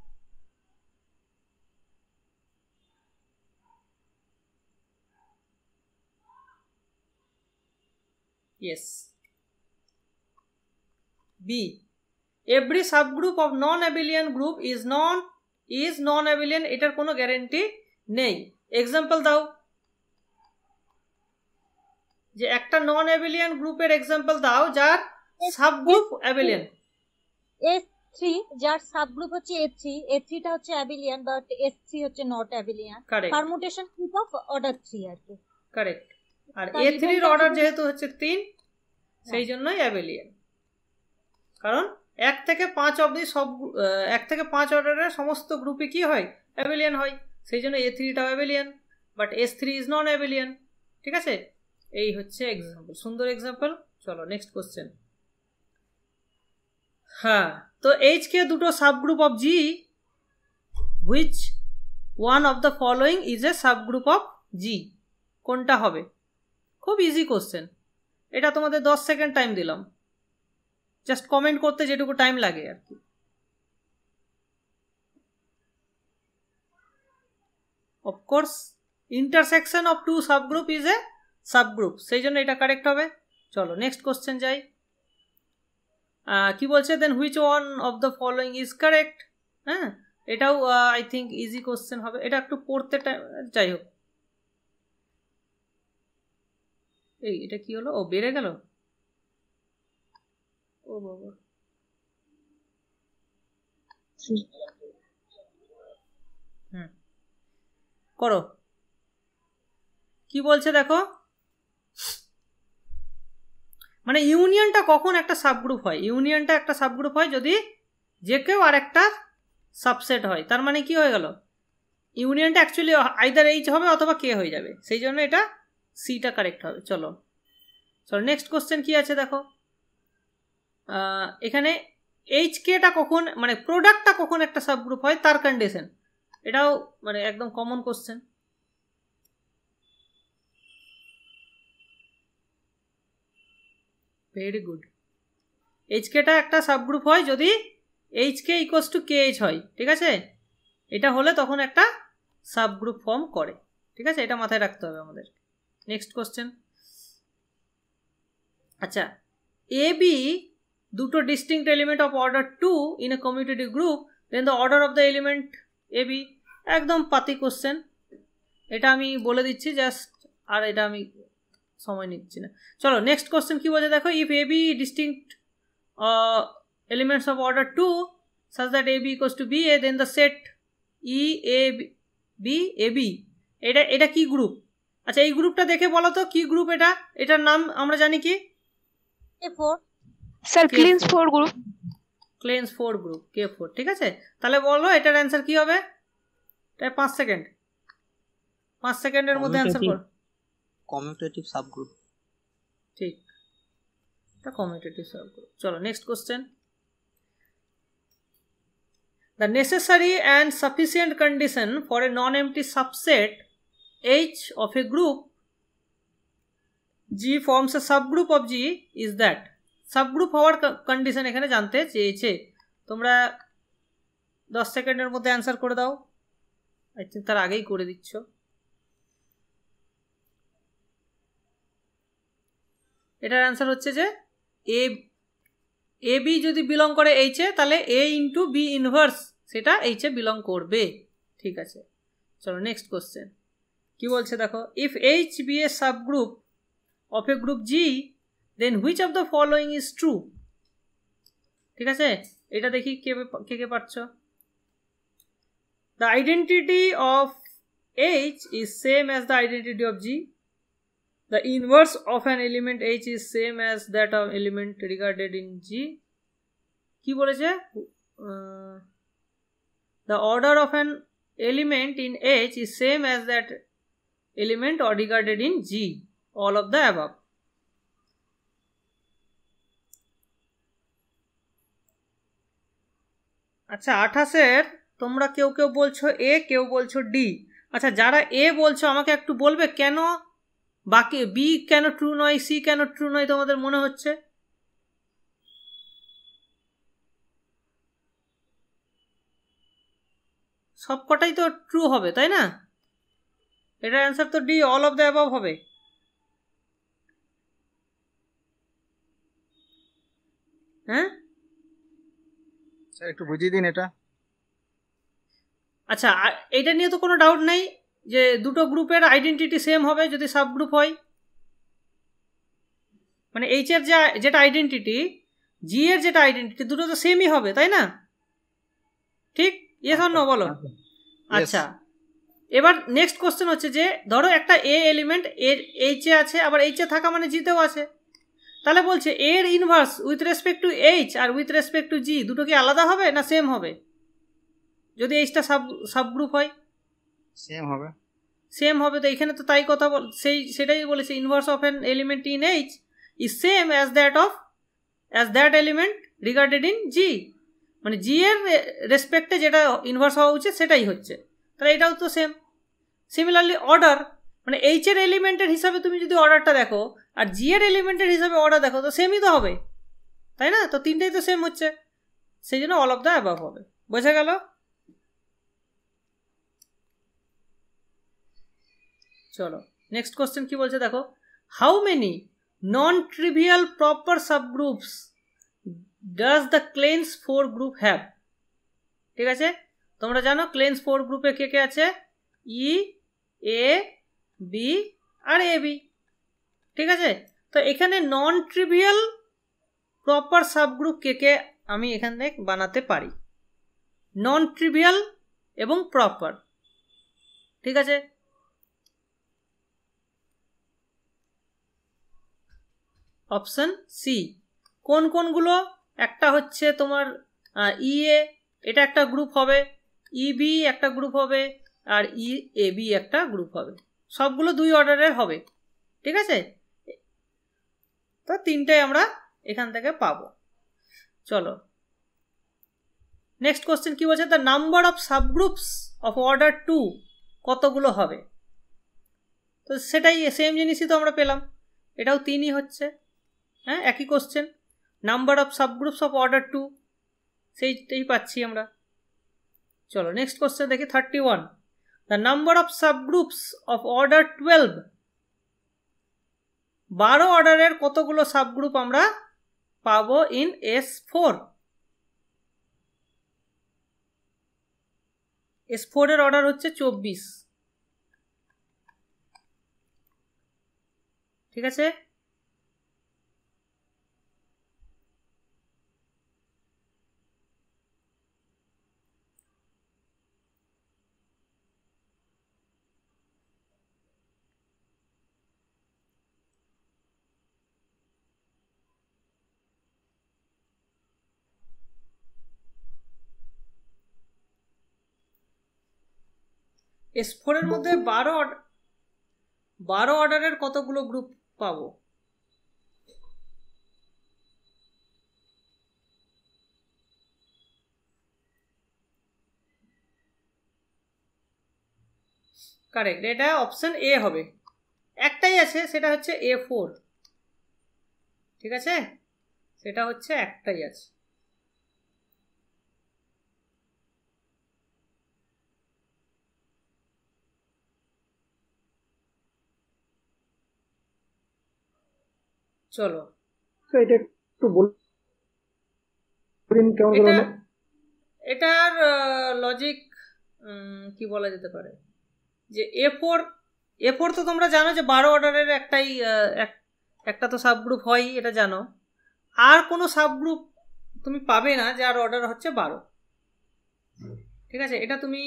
Yes, B. Every subgroup of non abelian group is non abelian, এটার কোনো guarantee নেই। Example দাও, যে একটা নন অ্যাবিলিয়ান গ্রুপের example দাও যার subgroup অ্যাবিলিয়ান। S3 যার সাবগ্রুপ হচ্ছে A3, A3টা হচ্ছে অ্যাবিলিয়ান বাট S3 হচ্ছে not abelian. Permutation group of order 3 আর কি। কারেক্ট। আর A3 এর অর্ডার যেহেতু হচ্ছে 3, সেই জন্যই অ্যাবিলিয়ান। কারণ 1 থেকে 5 অবধি সব 1 থেকে 5 অর্ডারের সমস্ত গ্রুপে কি হয়? অ্যাবিলিয়ান হয়। সেই জন্য A3টাও অ্যাবিলিয়ান, বাট S3 ইজ নন অ্যাবিলিয়ান। ঠিক আছে, এই হচ্ছে এক্সাম্পল, সুন্দর এক্সাম্পল। চলো নেক্সট কোশ্চেন। হ্যাঁ, তো H কে দুটো subgroup of G, which one of the following is a subgroup of G? কোনটা হবে? খুব ইজি কোশ্চেন, এটা তোমাদের 10 সেকেন্ড টাইম দিলাম, জাস্ট কমেন্ট করতে যেটুকু টাইম লাগে আর কি। Of course intersection of two subgroup is a subgroup, সেই জন্য এটা কারেক্ট হবে। চলো নেক্সট কোশ্চেন যাই। কি বলছে? Then which one of the following is correct. হ্যাঁ, এটাও আই থিঙ্ক ইজি কোশ্চেন হবে, এটা একটু পড়তে টাইম, যাই হোক। এটা কি হলো? ও বেড়ে গেল, ও বাবা। করো, কি বলছে দেখো। মানে ইউনিয়নটা কখন একটা সাবগ্রুপ হয়? ইউনিয়নটা একটা সাবগ্রুপ হয় যদি যে কেউ আর একটা সাবসেট হয়। তার মানে কি হয়ে গেল? ইউনিয়নটা অ্যাকচুয়ালি আইদার H হবে অথবা K হয়ে যাবে, সেই জন্য এটা সিটা কারেক্ট হবে। চলো নেক্সট কোশ্চেন কি আছে দেখো। এখানে HKটা কখন, মানে প্রোডাক্টটা কখন একটা সাবগ্রুপ হয় তার কন্ডিশন, এটাও মানে একদম কমন কোশ্চেন। Very good. HKটা একটা সাবগ্রুপ হয় যদি HK ইকুয়ালস টু KH হয়। ঠিক আছে, এটা হলে তখন একটা সাবগ্রুপ ফর্ম করে। ঠিক আছে, এটা মাথায় রাখতে হবে আমাদের। Next question. আচ্ছা, AB দুটো distinct element of order 2 in a commutative group, then the order of the element AB। একদম পাতি কোশ্চেন, এটা আমি বলে দিচ্ছি জাস্ট, আর এটা আমি সময় নিচ্ছি না। চলো নেক্সট কোশ্চেন কি বলছে দেখো। If AB distinct elements of order 2 such that AB equals to BA, then the set EAB এটা কি গ্রুপ? আচ্ছা, এই গ্রুপটা দেখে বলো তো কি গ্রুপ এটা? এটার নাম আমরা জানি কি? K4 sir, Klein's 4 group. Klein's 4 group, K4। ঠিক আছে, তাহলে বলো এটার অ্যান্সার কি হবে? এটা 5 সেকেন্ড, 5 সেকেন্ডের মধ্যে অ্যান্সার কর। Commutative subgroup. ঠিক, এটা কমিউটেটিভ সাবগ্রুপ। চলো next question. The necessary and sufficient condition for a non-empty subset H of a group G forms a subgroup of G is that. Subgroup হওয়ার কন্ডিশন এখানে জানতে চেয়েছে। তোমরা 10 সেকেন্ডের মধ্যে অ্যান্সার করে দাও। আই থিঙ্ক তার আগেই করে দিচ্ছ। এটার অ্যান্সার হচ্ছে যে AB যদি বিলং করে H এ, তাহলে A ইন্টু B ইনভার্স সেটা H এ বিলং করবে। ঠিক আছে, চলো নেক্সট কোশ্চেন কি বলছে দেখো। If H be a subgroup of a group G, then which of the following is true? ঠিক আছে, এটা দেখি কে পারছো। The identity of H is same as the identity of G. The inverse of an element H is same as that of element regarded in G. কি বলেছে? The order of an element in H is same as that element or regarded in G. All of the above. আচ্ছা, 28-এর তোমরা কেউ বলছো A, কেউ বলছো D। আচ্ছা, যারা A বলছো আমাকে একটু বলবে কেন, বাকি B কেন ট্রু নয়, C কেন ট্রু নয় তোমাদের মনে হচ্ছে? সবকটাই তো ট্রু হবে, তাই না? এটার অ্যান্সার তো D, all of the above হবে। হ্যাঁ, স্যার একটু বুঝিয়ে দিন এটা। আচ্ছা, এইটা নিয়ে তো কোনো ডাউট নেই যে দুটো গ্রুপের আইডেন্টিটি সেম হবে যদি সাবগ্রুপ হয়। মানে এইচ এর যেটা আইডেন্টিটি, জি এর যেটা আইডেন্টিটি, দুটো তো সেমই হবে, তাই না? ঠিক, ইয়েস অর নো বলো। আচ্ছা, এবার নেক্সট কোশ্চেন হচ্ছে যে ধরো একটা এ এলিমেন্ট এর এইচ এ আছে, আবার এইচ এ থাকা মানে জিতেও আছে, তাহলে বলছে এর inverse with respect to H আর উইথ রেসপেক্ট টু জি দুটো কি আলাদা হবে না সেম হবে? যদি এইচটা সাবগ্রুপ হয় সেম হবে। সেম হবে, তো এখানে তো তাই কথা সেটাই বলেছে, inverse of an element in H is same as that element regarded in G. মানে জি এর রেসপেক্টে যেটা ইনভার্স হওয়া উচিত সেটাই হচ্ছে, তাহলে এটাও তো সেম। সিমিলারলি অর্ডার, মানে এইচ এর এলিমেন্টের হিসাবে তুমি যদি অর্ডারটা দেখো আর জি এর এলিমেন্টের হিসাবে অর্ডার দেখো তো সেমই তো হবে, তাই না? তো তিনটেই তো সেম হচ্ছে, সেই জন্য অল অফ দ্য অ্যাবাভ হবে। বোঝা গেল? চলো নেক্সট কোশ্চেন কি বলছে দেখো, how many non trivial proper subgroups does the Klein's 4 group have? ঠিক আছে, তোমরা জানো ক্লেন্স 4 গ্রুপে কে কে আছে, E, A, B R A B. ঠিক আছে, তো এখানে নন ট্রিভিয়াল প্রপার সাবগ্রুপ কে কে আমি এখান থেকে বানাতে পারি, নন ট্রিভিয়াল এবং প্রপার। ঠিক আছে, অপশন সি। কোন কোনগুলো? একটা হচ্ছে তোমার ই এ, এটা একটা গ্রুপ হবে, ই বি একটা গ্রুপ হবে, আর ই এ বি একটা গ্রুপ হবে, সবগুলো 2 অর্ডারের হবে। ঠিক আছে, তো তিনটে আমরা এখান থেকে পাবো। চলো নেক্সট কোশ্চেন কি বলছে, the number of subgroups of order 2 কতগুলো হবে? তো সেটাই সেম জিনিসই তো আমরা পেলাম, এটাও 3ই হচ্ছে। হ্যাঁ, একই question, number of subgroups of order 2 সেইটাই পাচ্ছি আমরা। চলো নেক্সট কোশ্চেন দেখি 31, the number of subgroups of order 12, 12 অর্ডারের কতগুলো সাবগ্রুপ আমরা পাবো ইন S4? S4 এর অর্ডার হচ্ছে 24। ঠিক আছে, S4 এর মধ্যে 12 অর্ডারের কতগুলো গ্রুপ পাবো? কারেক্ট, এটা অপশন এ হবে, একটাই আছে সেটা হচ্ছে A4। ঠিক আছে, সেটা হচ্ছে একটাই আছে। চলো এটা একটু বলুন কেমন করে হলো? এটার লজিক কি বলা যেতে পারে, যে A4 তো তোমরা জানো যে 12 অর্ডারের একটা তো সাবগ্রুপ হয়, এটা জানো। আর কোনো সাবগ্রুপ তুমি পাবে না যার অর্ডার হচ্ছে 12। ঠিক আছে, এটা তুমি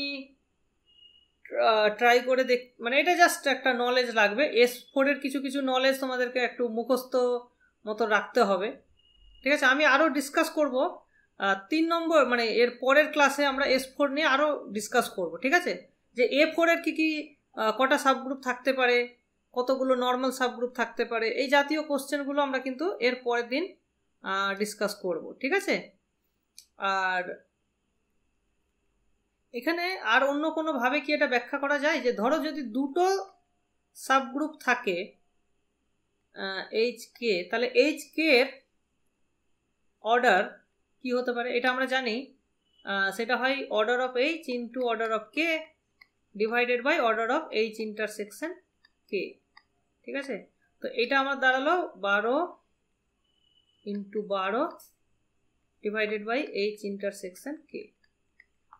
ট্রাই করে মানে এটা জাস্ট একটা নলেজ লাগবে। S4 এর কিছু কিছু নলেজ তোমাদেরকে একটু মুখস্থ মতো রাখতে হবে। ঠিক আছে, আমি আরও ডিসকাস করব 3 নম্বর, মানে এর পরের ক্লাসে আমরা S4 নিয়ে আরও ডিসকাস করব। ঠিক আছে, যে A4 এর কী কটা সাবগ্রুপ থাকতে পারে, কতগুলো নর্মাল সাবগ্রুপ থাকতে পারে, এই জাতীয় কোশ্চেনগুলো আমরা কিন্তু এর পরের দিন ডিসকাস করব। ঠিক আছে, আর এখানে আর অন্য কোনোভাবে কি এটা ব্যাখ্যা করা যায়, যে ধরো যদি দুটো সাবগ্রুপ থাকে HK, তাহলে HK এর অর্ডার কি হতে পারে এটা আমরা জানি, সেটা হয় order of H into order of K divided by order of H intersection K। ঠিক আছে, তো এটা আমার দাঁড়ালো 12 into 12 divided by H intersection K.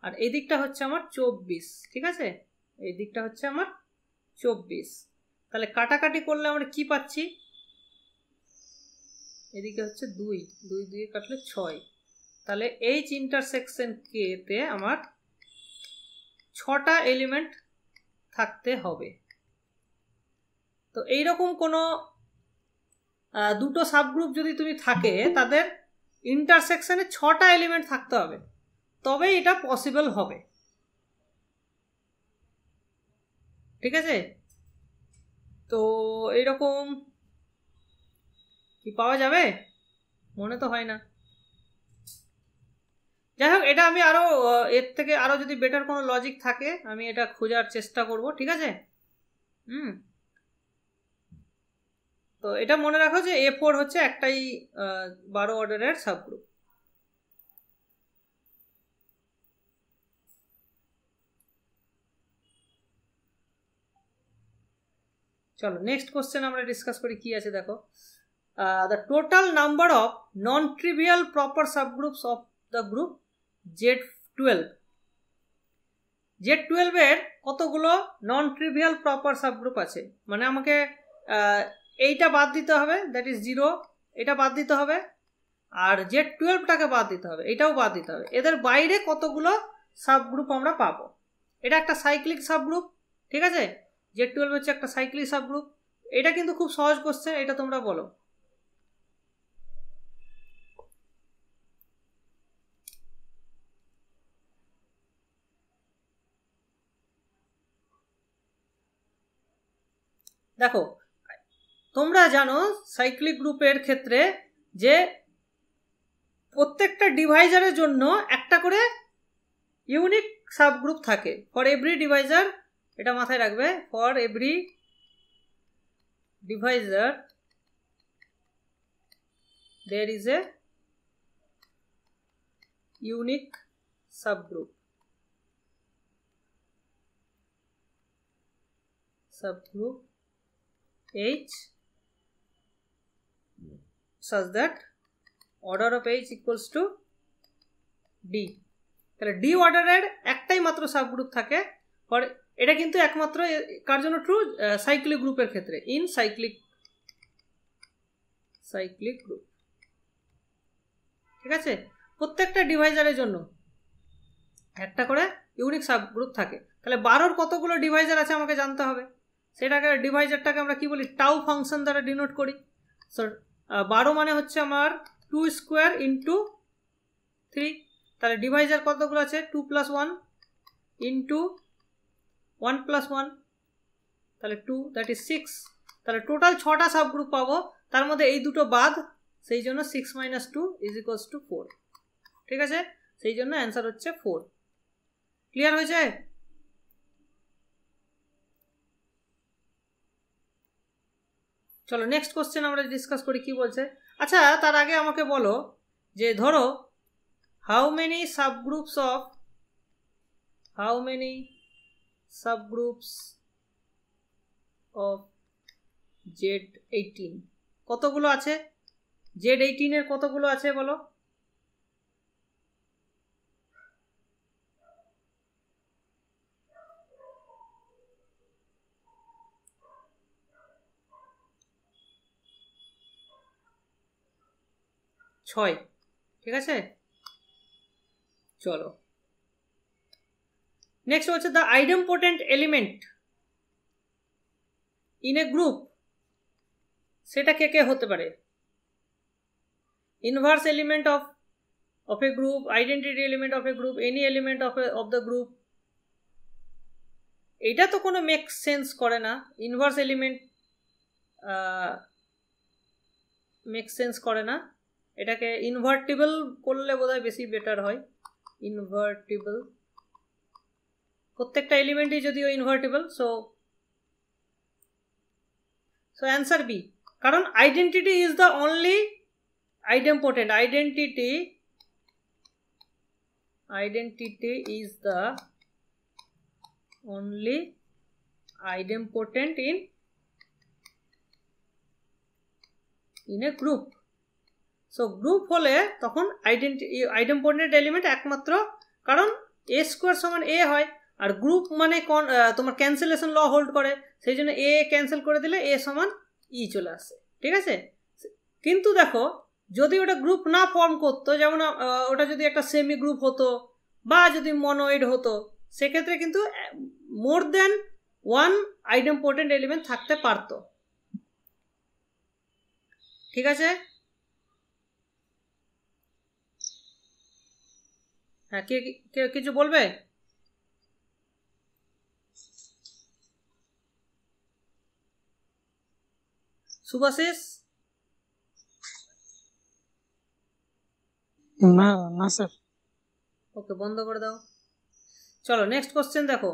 আর এই দিকটা হচ্ছে আমার 24, ঠিক আছে, এই দিকটা হচ্ছে আমার 24। তাহলে কাটাকাটি করলে আমরা কি পাচ্ছি, এদিকে হচ্ছে 2 2 কাটলে 6, তাহলে এইচ ইন্টারসেকশন কে তে আমার 6টা এলিমেন্ট থাকতে হবে। তো এইরকম কোনো দুটো সাবগ্রুপ যদি তুমি থাকে তাদের ইন্টারসেকশনে 6টা এলিমেন্ট থাকতে হবে, তবেই এটা পসিবল হবে, ঠিক আছে। তো এইরকম কি পাওয়া যাবে, মনে তো হয় না। যাই হোক, এটা আমি আরো এর থেকে আরো যদি বেটার কোনো লজিক থাকে আমি এটা খোঁজার চেষ্টা করব, ঠিক আছে। তো এটা মনে রাখো যে A4 হচ্ছে একটাই 12 অর্ডারের সাবগ্রুপ। চলো নেক্সট কোশ্চেন আমরা ডিসকাস করি কি আছে। দেখো, the total number of non trivial proper subgroups of the group Z12। Z12 এর কতগুলো নন ট্রিভিয়াল প্রপার সাবগ্রুপ আছে, মানে আমাকে এইটা বাদ দিতে হবে, দ্যাট ইজ 0, এটা বাদ দিতে হবে, আর Z12টাকে বাদ দিতে হবে, এটাও বাদ দিতে হবে। এদের বাইরে কতগুলো সাবগ্রুপ আমরা পাবো। এটা একটা সাইক্লিক সাবগ্রুপ, ঠিক আছে, Z12 হচ্ছে একটা সাইক্লিক সাবগ্রুপ। এটা কিন্তু খুব সহজ কোশ্চেন, এটা তোমরা বলো। দেখো, তোমরা জানো সাইক্লিক গ্রুপের ক্ষেত্রে যে প্রত্যেকটা ডিভাইজারের জন্য একটা করে ইউনিক সাবগ্রুপ থাকে। ফর এভরি ডিভাইজার, এটা মাথায় রাখবে, for every Deviser there is a unique subgroup H such that order of H equals to D। তাহলে D অর্ডারের একটাই মাত্র সাবগ্রুপ থাকে। ফর এটা কিন্তু একমাত্র কার জন্য ট্রু, সাইক্লিক গ্রুপের ক্ষেত্রে, ইন সাইক্লিক গ্রুপ, ঠিক আছে। প্রত্যেকটা ডিভাইজারের জন্য একটা করে ইউনিক সাবগ্রুপ থাকে। তাহলে 12 কতগুলো ডিভাইজার আছে আমাকে জানতে হবে। সেটাকে ডিভাইজারটাকে আমরা কি বলি, টাউ ফাংশন দ্বারা ডিনোট করি। সো 12 মানে হচ্ছে আমার 2 স্কোয়ার ইন্টু 3। তাহলে ডিভাইজার কতগুলো আছে, 2 + 1 ইন্টু 1 + 1, তাহলে 2, দ্যাট ইজ 6। তাহলে টোটাল 6টা সাবগ্রুপ পাবো, তার মধ্যে এই দুটো বাদ, সেই জন্য 6 - 2 = 4, ঠিক আছে। সেই জন্য অ্যান্সার হচ্ছে 4। ক্লিয়ার হয়েছে? চলো নেক্সট কোশ্চেন আমরা ডিসকাস করি কি বলছে। আচ্ছা, তার আগে আমাকে বলো যে ধরো হাউ মেনি সাবগ্রুপস অফ Z18 কতগুলো আছে, Z18 এর কতগুলো আছে বলো। ছয়, ঠিক আছে। চলো নেক্সট হচ্ছে the idempotent element in a group, সেটা কে কে হতে পারে। Inverse element of a group, identity element of a group, any element of the group. এটা তো কোনো মেক সেন্স করে না, ইনভার্স এলিমেন্ট মেক সেন্স করে না। এটাকে ইনভার্টিবল করলে বোধহয় বেশি বেটার হয়। ইনভার্টিবল, প্রত্যেকটা এলিমেন্টই যদিও ইনভার্টিবল। সো অ্যান্সার বি, কারণ identity is the only idempotent, identity is the only idempotent in a group. So group হলে তখন আইডেম্পোর্টেন্ট এলিমেন্ট একমাত্র, কারণ এ স্কোয়ার সমান এ হয়, আর গ্রুপ মানে তোমার ক্যান্সেলেশন ল হোল্ড করে, সেই জন্য এ ক্যান্সেল করে দিলে এ সমান ই চলে আসে, ঠিক আছে। কিন্তু দেখো যদি ওটা গ্রুপ না ফর্ম করতো, যেমন ওটা যদি একটা সেমি গ্রুপ হতো বা যদি মনোয়েড হতো, সেক্ষেত্রে কিন্তু মোর দেন ওয়ান আইডেম্পোর্টেন্ট এলিমেন্ট থাকতে পারতো, ঠিক আছে। হ্যাঁ, কে কিছু বলবে? সুভাশিস? না না স্যার। ওকে, বন্ধ করে দাও। চলো নেক্সট কোশ্চেন দেখো।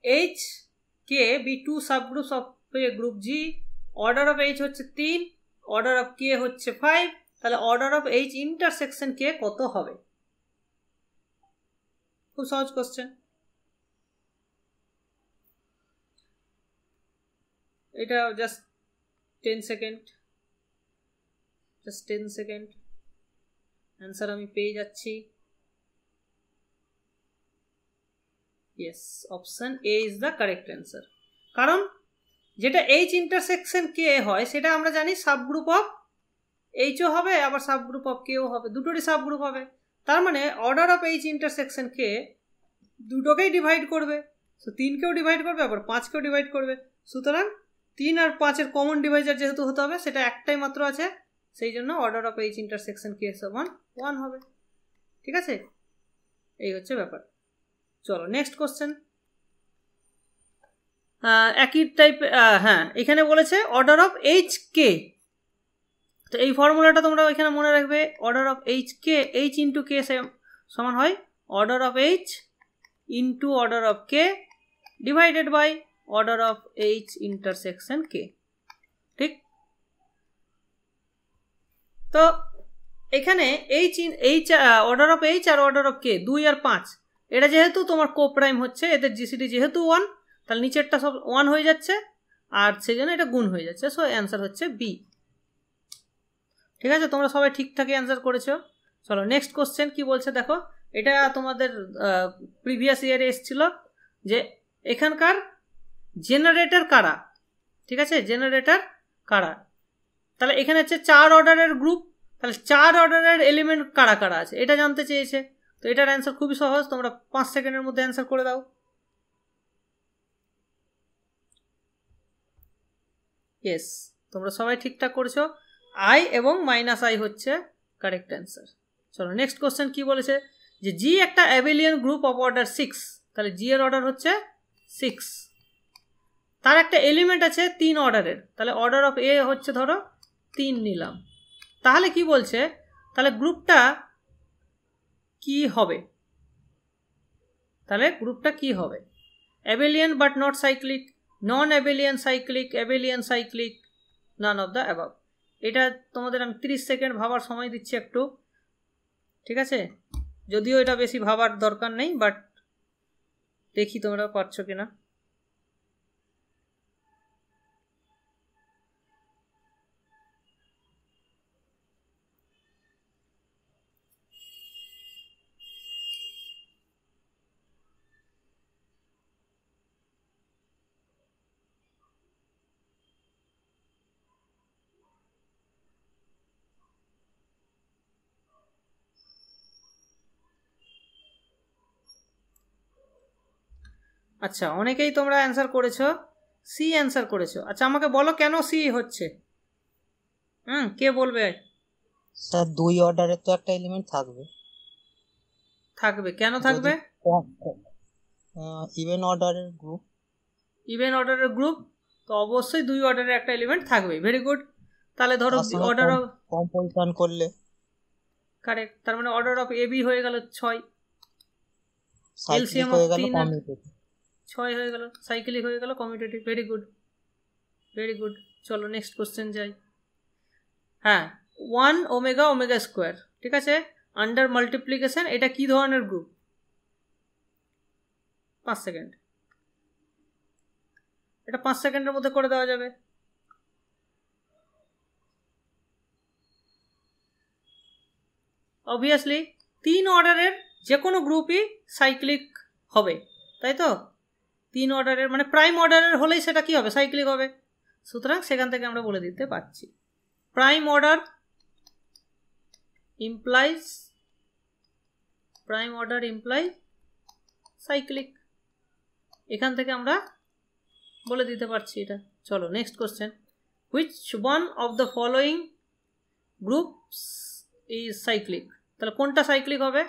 H K be two subgroups of a group G, order of H হচ্ছে 3, order of K হচ্ছে 5, তাহলে order of H intersection K কত হবে? খুব সহজ কোশ্চেন। এটা just 10 second, just 10 second, answer আমি পেয়ে যাচ্ছি। Yes, option A is the correct answer. কারণ যেটা এইচ ইন্টারসেকশন কে হয় সেটা আমরা জানি সাবগ্রুপ অফ এইচও হবে, আবার সাবগ্রুপ অফ কেও হবে, দুটোরই সাবগ্রুপ হবে। তার মানে অর্ডার অফ এইচ ইন্টারসেকশন কে দুটোকেই ডিভাইড করবে, সো 3কেও ডিভাইড করবে, আবার 5কেও ডিভাইড করবে। সুতরাং 3 আর 5-এর কমন ডিভাইজার যেহেতু হতে হবে, সেটা একটাই মাত্র আছে, সেই জন্য অর্ডার অফ এইচ ইন্টারসেকশন কে সমান 1 হবে, ঠিক আছে। এই হচ্ছে ব্যাপার। চলো নেক্সট কোশ্চেন। একই টাইপ, হ্যাঁ এখানে বলেছে অর্ডার অফ এইচ কে, তো এই ফর্মুলাটা তোমরা এখানে মনে রাখবে। Order of H K, H into K সমান হয় order of H into order of K divided by order of H intersection K, ঠিক। তো এখানে এইচ অর্ডার অফ এইচ আর অর্ডার অফ কে 2 আর 5, এটা যেহেতু তোমার কোপ্রাইম হচ্ছে, এদের জিসিডি যেহেতু 1, তাহলে নিচেরটা সব 1 হয়ে যাচ্ছে, আর সেই জন্য এটা গুণ হয়ে যাচ্ছে। সো অ্যান্সার হচ্ছে বি, ঠিক আছে। তোমরা সবাই ঠিকঠাকই অ্যান্সার করেছো। চলো নেক্সট কোশ্চেন কি বলছে দেখো। এটা তোমাদের প্রিভিয়াস ইয়ারে এসেছিল যে এখানকার জেনারেটর কারা, ঠিক আছে, জেনারেটর কারা। তাহলে এখানে হচ্ছে 4 অর্ডারের গ্রুপ, তাহলে 4 অর্ডারের এলিমেন্ট কারা কারা আছে এটা জানতে চেয়েছে। তো এটার অ্যান্সার খুবই সহজ, তোমরা 5 সেকেন্ডের মধ্যে অ্যান্সার করে দাও। ইয়েস, তোমরা সবাই ঠিকঠাক করেছো। আই এবং মাইনাস আই হচ্ছে কারেক্ট অ্যান্সার। চলো নেক্সট কোশ্চেন কি বলেছে যে জি একটা অ্যাবেলিয়ান গ্রুপ অফ অর্ডার 6, তাহলে জি এর অর্ডার হচ্ছে 6, তার একটা এলিমেন্ট আছে 3 অর্ডারের, তাহলে অর্ডার অফ এ হচ্ছে ধরো 3 নিলাম। তাহলে কি বলছে, তাহলে গ্রুপটা কি হবে, তাহলে গ্রুপটা কি হবে? Abelian but not cyclic, non abelian cyclic, abelian cyclic, none of the above. এটা তোমাদের আমি 30 সেকেন্ড ভাবার সময় দিচ্ছি একটু, ঠিক আছে। যদিও এটা বেশি ভাবার দরকার নেই, বাট দেখি তোমরা পারছো কিনা। আচ্ছা, অনেকেই তোমরা অ্যান্সার করেছো, সি অ্যান্সার করেছো। আচ্ছা আমাকে বলো কেন সি হচ্ছে, কে বলবে? স্যার 2 অর্ডারের তো একটা এলিমেন্ট থাকবে। থাকবে, কেন থাকবে? ইভেন অর্ডারের গ্রুপ, ইভেন অর্ডারের গ্রুপ, তো অবশ্যই 2 অর্ডারের একটা এলিমেন্ট থাকবে। Very good. তাহলে ধরো অর্ডার অফ কম্পারিজন করলে কারেক্ট, তার মানে অর্ডার অফ এ বি হয়ে গেল 6, এলসিএম অফ 3 6 হয়ে গেল, সাইক্লিক হয়ে গেল, commutative. Very good, very good. চলো নেক্সট কোশ্চেন যাই। হ্যাঁ, 1 ওমেগা ওমেগা স্কোয়ার, ঠিক আছে, আন্ডার মাল্টিপ্লিকেশন, এটা কি ধরনের গ্রুপ? 5 সেকেন্ড। এটা 5 সেকেন্ডের মধ্যে করে দেওয়া যাবে। অবভিয়াসলি 3 অর্ডারের যে কোনো গ্রুপই সাইক্লিক হবে, তাই তো? 3 অর্ডারের মানে প্রাইম অর্ডারের হলেই সেটা কি হবে? সাইক্লিক হবে। সুতরাং সেখান থেকে আমরা বলে দিতে পারছি প্রাইম অর্ডার ইমপ্লাইজ সাইক্লিক। এখান থেকে আমরা বলে দিতে পারছি এটা। চলো next question, which one of the following groups is cyclic? তাহলে কোনটা সাইক্লিক হবে?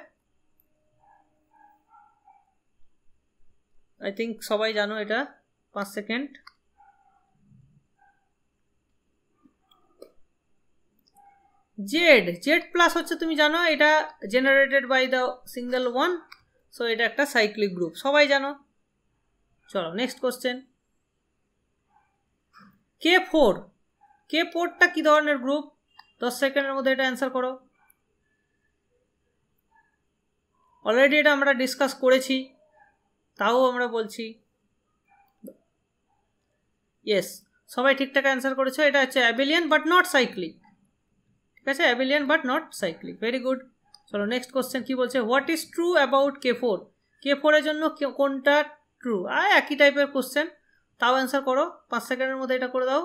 আই থিঙ্ক সবাই জানো এটা। 5 সেকেন্ড। জেড প্লাস হচ্ছে, তুমি জানো এটা generated by the single one, so এটা একটা সাইক্লিক গ্রুপ, সবাই জানো। চলো নেক্সট কোশ্চেন, K4টা কি ধরনের গ্রুপ? 10 সেকেন্ডের মধ্যে এটা অ্যান্সার করো। অলরেডি এটা আমরা ডিসকাস করেছি, তাও আমরা বলছি। ইয়েস, সবাই ঠিকঠাক অ্যান্সার করেছো। এটা হচ্ছে অ্যাবিলিয়ান বাট নট সাইক্লিক। ঠিক আছে, abelian but not cyclic, very good. চলো নেক্সট কোশ্চেন কি বলছে, what is true about K4? K4 এর জন্য কোনটা ট্রু? একই টাইপের কোশ্চেন, তাও অ্যান্সার করো। 5 সেকেন্ডের মধ্যে এটা করে দাও।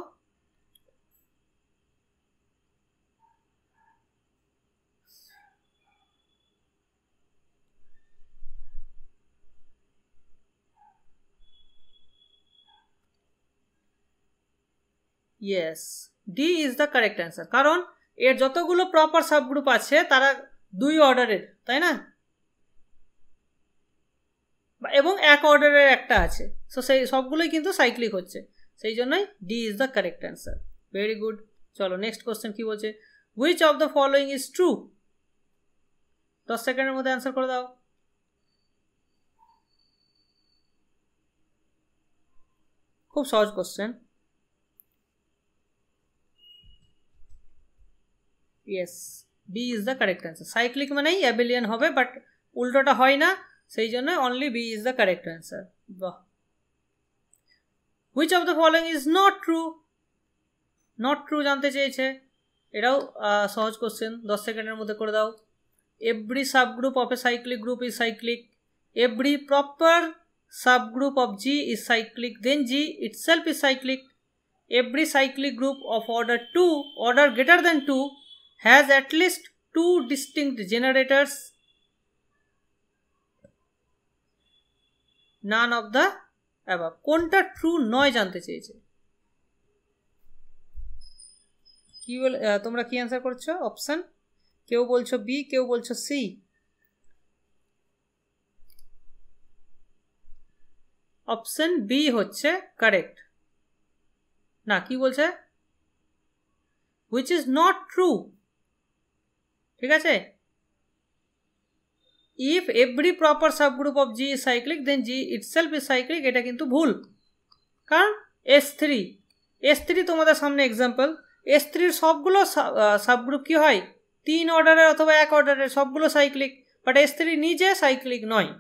Yes, D is the correct answer, কারণ এর যতগুলো প্রপার সাবগ্রুপ আছে তারা 2 অর্ডারের, তাই না? এবং 1 অর্ডারের একটা আছে, সো সেই সবগুলোই কিন্তু সাইক্লিক হচ্ছে, সেই জন্যই D is the correct answer. Very good. চলো নেক্সট কোশ্চেন কি বলছে, which of the following is true? 10 সেকেন্ডের মধ্যে অ্যান্সার করে দাও। খুব সহজ question. Yes, B is the correct answer. Cyclic মানেই অ্যাবিলিয়ান হবে, বাট উল্টোটা হয় না, সেই জন্য only B is the correct answer. বাহ। Which of the following is not true? Not true জানতে চেয়েছে, এটাও সহজ কোশ্চেন, 10 সেকেন্ডের মধ্যে করে দাও। Every subgroup of a cyclic group is cyclic, every proper subgroup of G is cyclic, then G itself is cyclic, every cyclic group of order greater than 2 has at least 2 distinct generators, none of the above। কোনটা true নয় জানতে চেয়েছে। কি বল, তোমরা কি answer করছো? Option, কেউ বলছো বি, কেউ বলছো সি। অপশন বি হচ্ছে কারেক্ট। না, কি বলছে, হুইচ ইজ নট ট্রু। ঠিক আছে, if every proper subgroup of G is cyclic, then G itself is cyclic, এটা কিন্তু ভুল। কারণ S3 তোমাদের সামনে এক্সাম্পল, S3 সবগুলো সাবগ্রুপ কি হয়? 3 অর্ডারের অথবা 1 অর্ডারের, সবগুলো সাইক্লিক, বাট S3 নিজে সাইক্লিক নয়।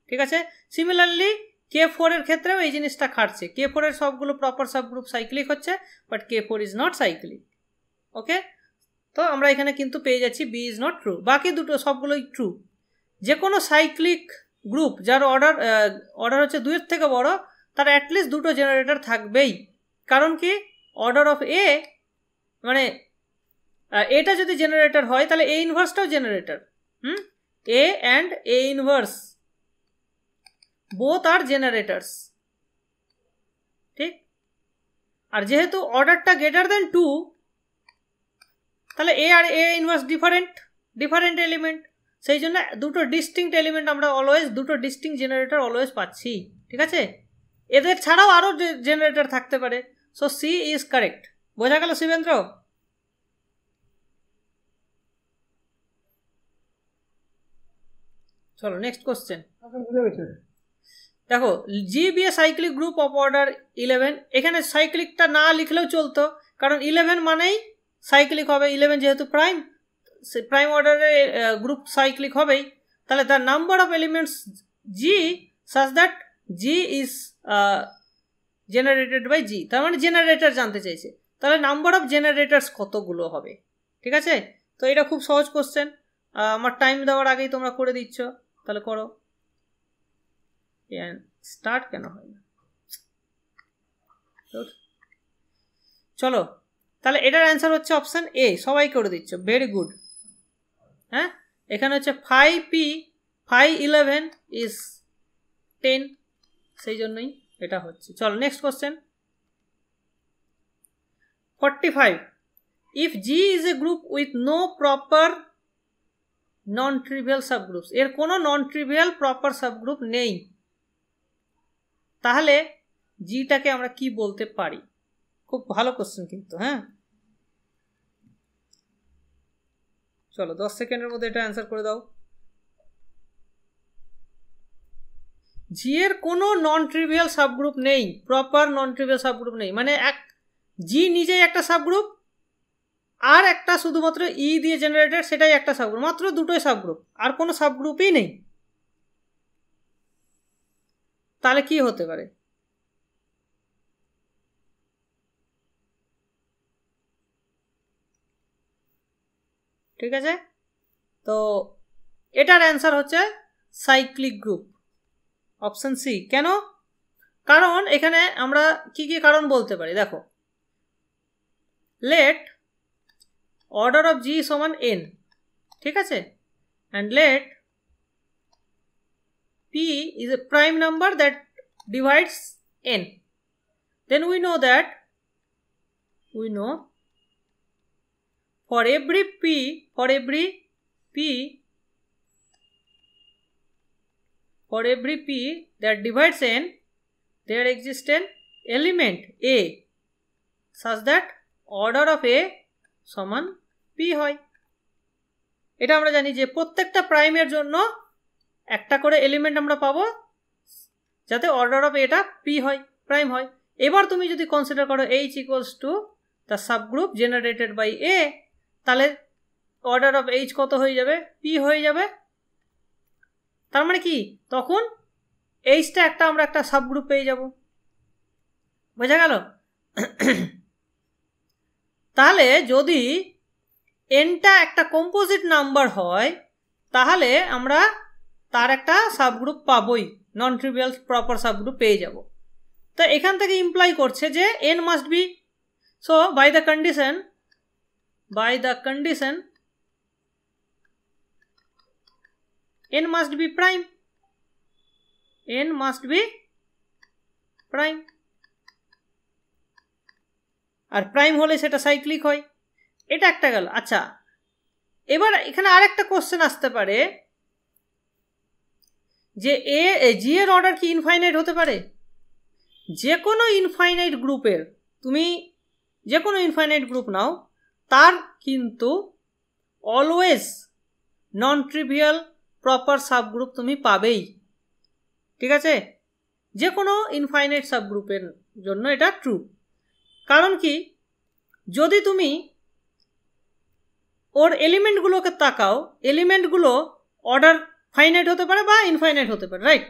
ঠিক আছে, সিমিলারলি K4 এর ক্ষেত্রেও এই জিনিসটা খাটছে। K4 এর সবগুলো প্রপার সাবগ্রুপ সাইক্লিক হচ্ছে, but K4 is not cyclic. Okay, তো আমরা এখানে কিন্তু পেয়ে যাচ্ছি বি ইজ নট ট্রু, বাকি দুটো সবগুলোই ট্রু। যে কোনো সাইক্লিক গ্রুপ যার অর্ডার হচ্ছে 2 এর থেকে বড়, তার অ্যাটলিস্ট 2টো জেনারেটর থাকবেই। কারণ কি, অর্ডার অফ এ মানে এটা যদি জেনারেটর হয়, তাহলে এ ইনভার্সটাও generator. A and A inverse both are generators, ঠিক? আর যেহেতু অর্ডারটা গ্রেটার দেন 2, তাহলে এ আর এ ইনভার্স ডিফারেন্ট এলিমেন্ট, সেই জন্য দুটো ডিস্টিংক্ট এলিমেন্ট আমরা অলওয়েজ, দুটো ডিস্টিংক্ট জেনারেটর অলওয়েজ পাচ্ছি। ঠিক আছে, এদের ছাড়াও আরও জেনারেটর থাকতে পারে, সো সি ইজ কারেক্ট। বোঝা গেল শিবেন্দ্র? চলো নেক্সট কোশ্চেন। দেখো, G be a cyclic group of order 11। এখানে সাইক্লিকটা না লিখলেও চলতো, কারণ 11 মানেই সাইক্লিক হবে। 11 যেহেতু প্রাইম অর্ডারের গ্রুপ সাইক্লিক হবেই। তাহলে the number of elements G such that G is generated by G, তার মানে জেনারেটর জানতে চাইছে, তাহলে নাম্বার অফ জেনারেটার্স কতগুলো হবে। ঠিক আছে, তো এটা খুব সহজ কোশ্চেন, আমার টাইম দেওয়ার আগেই তোমরা করে দিচ্ছ, তাহলে করো। স্টার্ট কেন হয় না, চলো তাহলে এটার অ্যান্সার হচ্ছে অপশান এ, সবাই করে দিচ্ছ, ভেরি গুড। হ্যাঁ, এখানে হচ্ছে 5p 511 ইজ 10, সেই জন্যই এটা হচ্ছে। চলো next question 45, if G is a group with no proper non-trivial subgroups, এর কোনো non-trivial proper subgroup নেই, তাহলে জিটাকে আমরা কি বলতে পারি? খুব ভালো কোশ্চেন কিন্তু। হ্যাঁ, চলো 10 সেকেন্ডের মধ্যে এটা অ্যান্সার করে দাও। জি এর কোনো নন ট্রিভিয়াল সাবগ্রুপ নেই, প্রপার নন ট্রিভিয়াল সাবগ্রুপ নেই, মানে এক জি নিজেই একটা সাবগ্রুপ, আর একটা শুধুমাত্র ই দিয়ে জেনারেটেড সেটাই একটা সাবগ্রুপ, মাত্র দুটোই সাবগ্রুপ, আর কোনো সাবগ্রুপই নেই। তাহলে কি হতে পারে? ঠিক আছে, তো এটার অ্যান্সার হচ্ছে সাইক্লিক গ্রুপ, অপশন সি। কেন? কারণ এখানে আমরা কি কি কারণ বলতে পারি, দেখো, লেট অর্ডার অফ জি সমান এন, ঠিক আছে, and let p is a prime number that divides n, then we know that for every p that divides n, there exists an element a such that order of a সমান p হয়। এটা আমরা জানি যে প্রত্যেকটা প্রাইমের জন্য একটা করে এলিমেন্ট আমরা পাবো যাতে অর্ডার অফ এটা p হয়, প্রাইম হয়। এবার তুমি যদি কনসিডার করো h equals to the subgroup generated by a, তাহলে অর্ডার অফ এইচ কত হয়ে যাবে? পি হয়ে যাবে। তার মানে কি, তখন এইচটা আমরা একটা সাবগ্রুপ পেয়ে যাব। বোঝা গেল? তাহলে যদি এনটা একটা কম্পোজিট নাম্বার হয়, তাহলে আমরা তার একটা সাবগ্রুপ পাবোই, নন ট্রিভিয়াল প্রপার সাবগ্রুপ পেয়ে যাব। তো এখান থেকে ইমপ্লাই করছে যে N must be, so by the condition n must be prime, আর প্রাইম হলে সেটা সাইক্লিক হয়। এটা একটা গেল। আচ্ছা, এবার এখানে আরেকটা কোশ্চেন আসতে পারে যে জি এর অর্ডার কি ইনফাইনাইট হতে পারে? যে কোনো ইনফাইনাইট গ্রুপের, তুমি যে কোনো ইনফাইনাইট গ্রুপ নাও, তার কিন্তু always non trivial proper subgroup তুমি পাবেই। ঠিক আছে, যে কোনো ইনফাইনাইট সাবগ্রুপের জন্য এটা ট্রু। কারণ কি, যদি তুমি ওর এলিমেন্টগুলোকে তাকাও, এলিমেন্টগুলো অর্ডার ফাইনাইট হতে পারে বা ইনফাইনাইট হতে পারে, রাইট?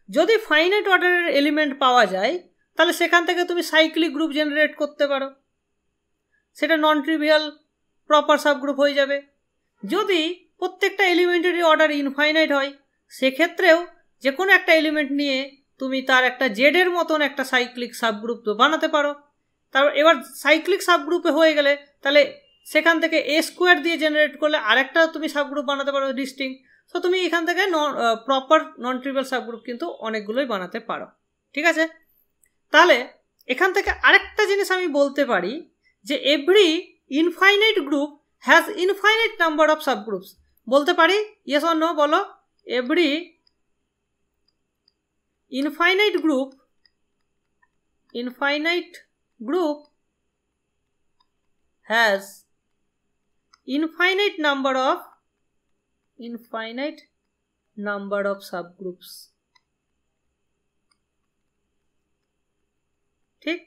যদি ফাইনাইট অর্ডারের এলিমেন্ট পাওয়া যায়, তাহলে সেখান থেকে তুমি সাইক্লিক গ্রুপ জেনারেট করতে পারো, সেটা নন ট্রিভিয়াল প্রপার সাবগ্রুপ হয়ে যাবে। যদি প্রত্যেকটা এলিমেন্টেরই অর্ডার ইনফাইনাইট হয়, সেক্ষেত্রেও যে কোনো একটা এলিমেন্ট নিয়ে তুমি তার একটা জেডের মতন একটা সাইক্লিক সাবগ্রুপ তো বানাতে পারো। তারপর এবার সাইক্লিক সাবগ্রুপে হয়ে গেলে তাহলে সেখান থেকে এ স্কোয়ার দিয়ে জেনারেট করলে আরেকটা তুমি সাবগ্রুপ বানাতে পারো ডিস্টিংক্ট। তো তুমি এখান থেকে প্রপার নন ট্রিভিয়াল সাবগ্রুপ কিন্তু অনেকগুলোই বানাতে পারো। ঠিক আছে, তাহলে এখান থেকে আরেকটা জিনিস আমি বলতে পারি যে every infinite group has infinite number of subgroups. বলতে পারি, ইয়েস অর নো বলো? Every infinite group has infinite number of subgroups. ঠিক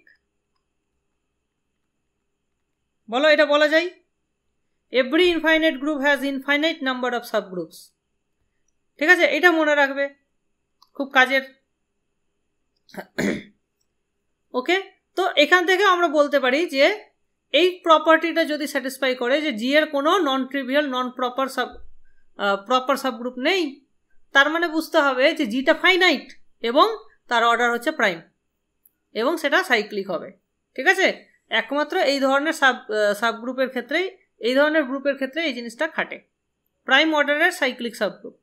বলো, এটা বলা যায়? every infinite group has infinite number of subgroups. ঠিক আছে, এটা মনে রাখবে, খুব কাজের। ওকে, তো এখান থেকে আমরা বলতে পারি যে এই প্রপার্টিটা যদি স্যাটিসফাই করে যে জি এর কোনো নন ট্রিভিয়াল নন প্রপার সাবগ্রুপ নেই, তার মানে বুঝতে হবে যে জিটা ফাইনাইট এবং তার অর্ডার হচ্ছে প্রাইম এবং সেটা সাইক্লিক হবে। ঠিক আছে, একমাত্র এই ধরনের সাবগ্রুপের ক্ষেত্রেই, এই ধরনের গ্রুপের ক্ষেত্রে এই জিনিসটা খাটে, প্রাইম অর্ডারের সাইক্লিক সাবগ্রুপ।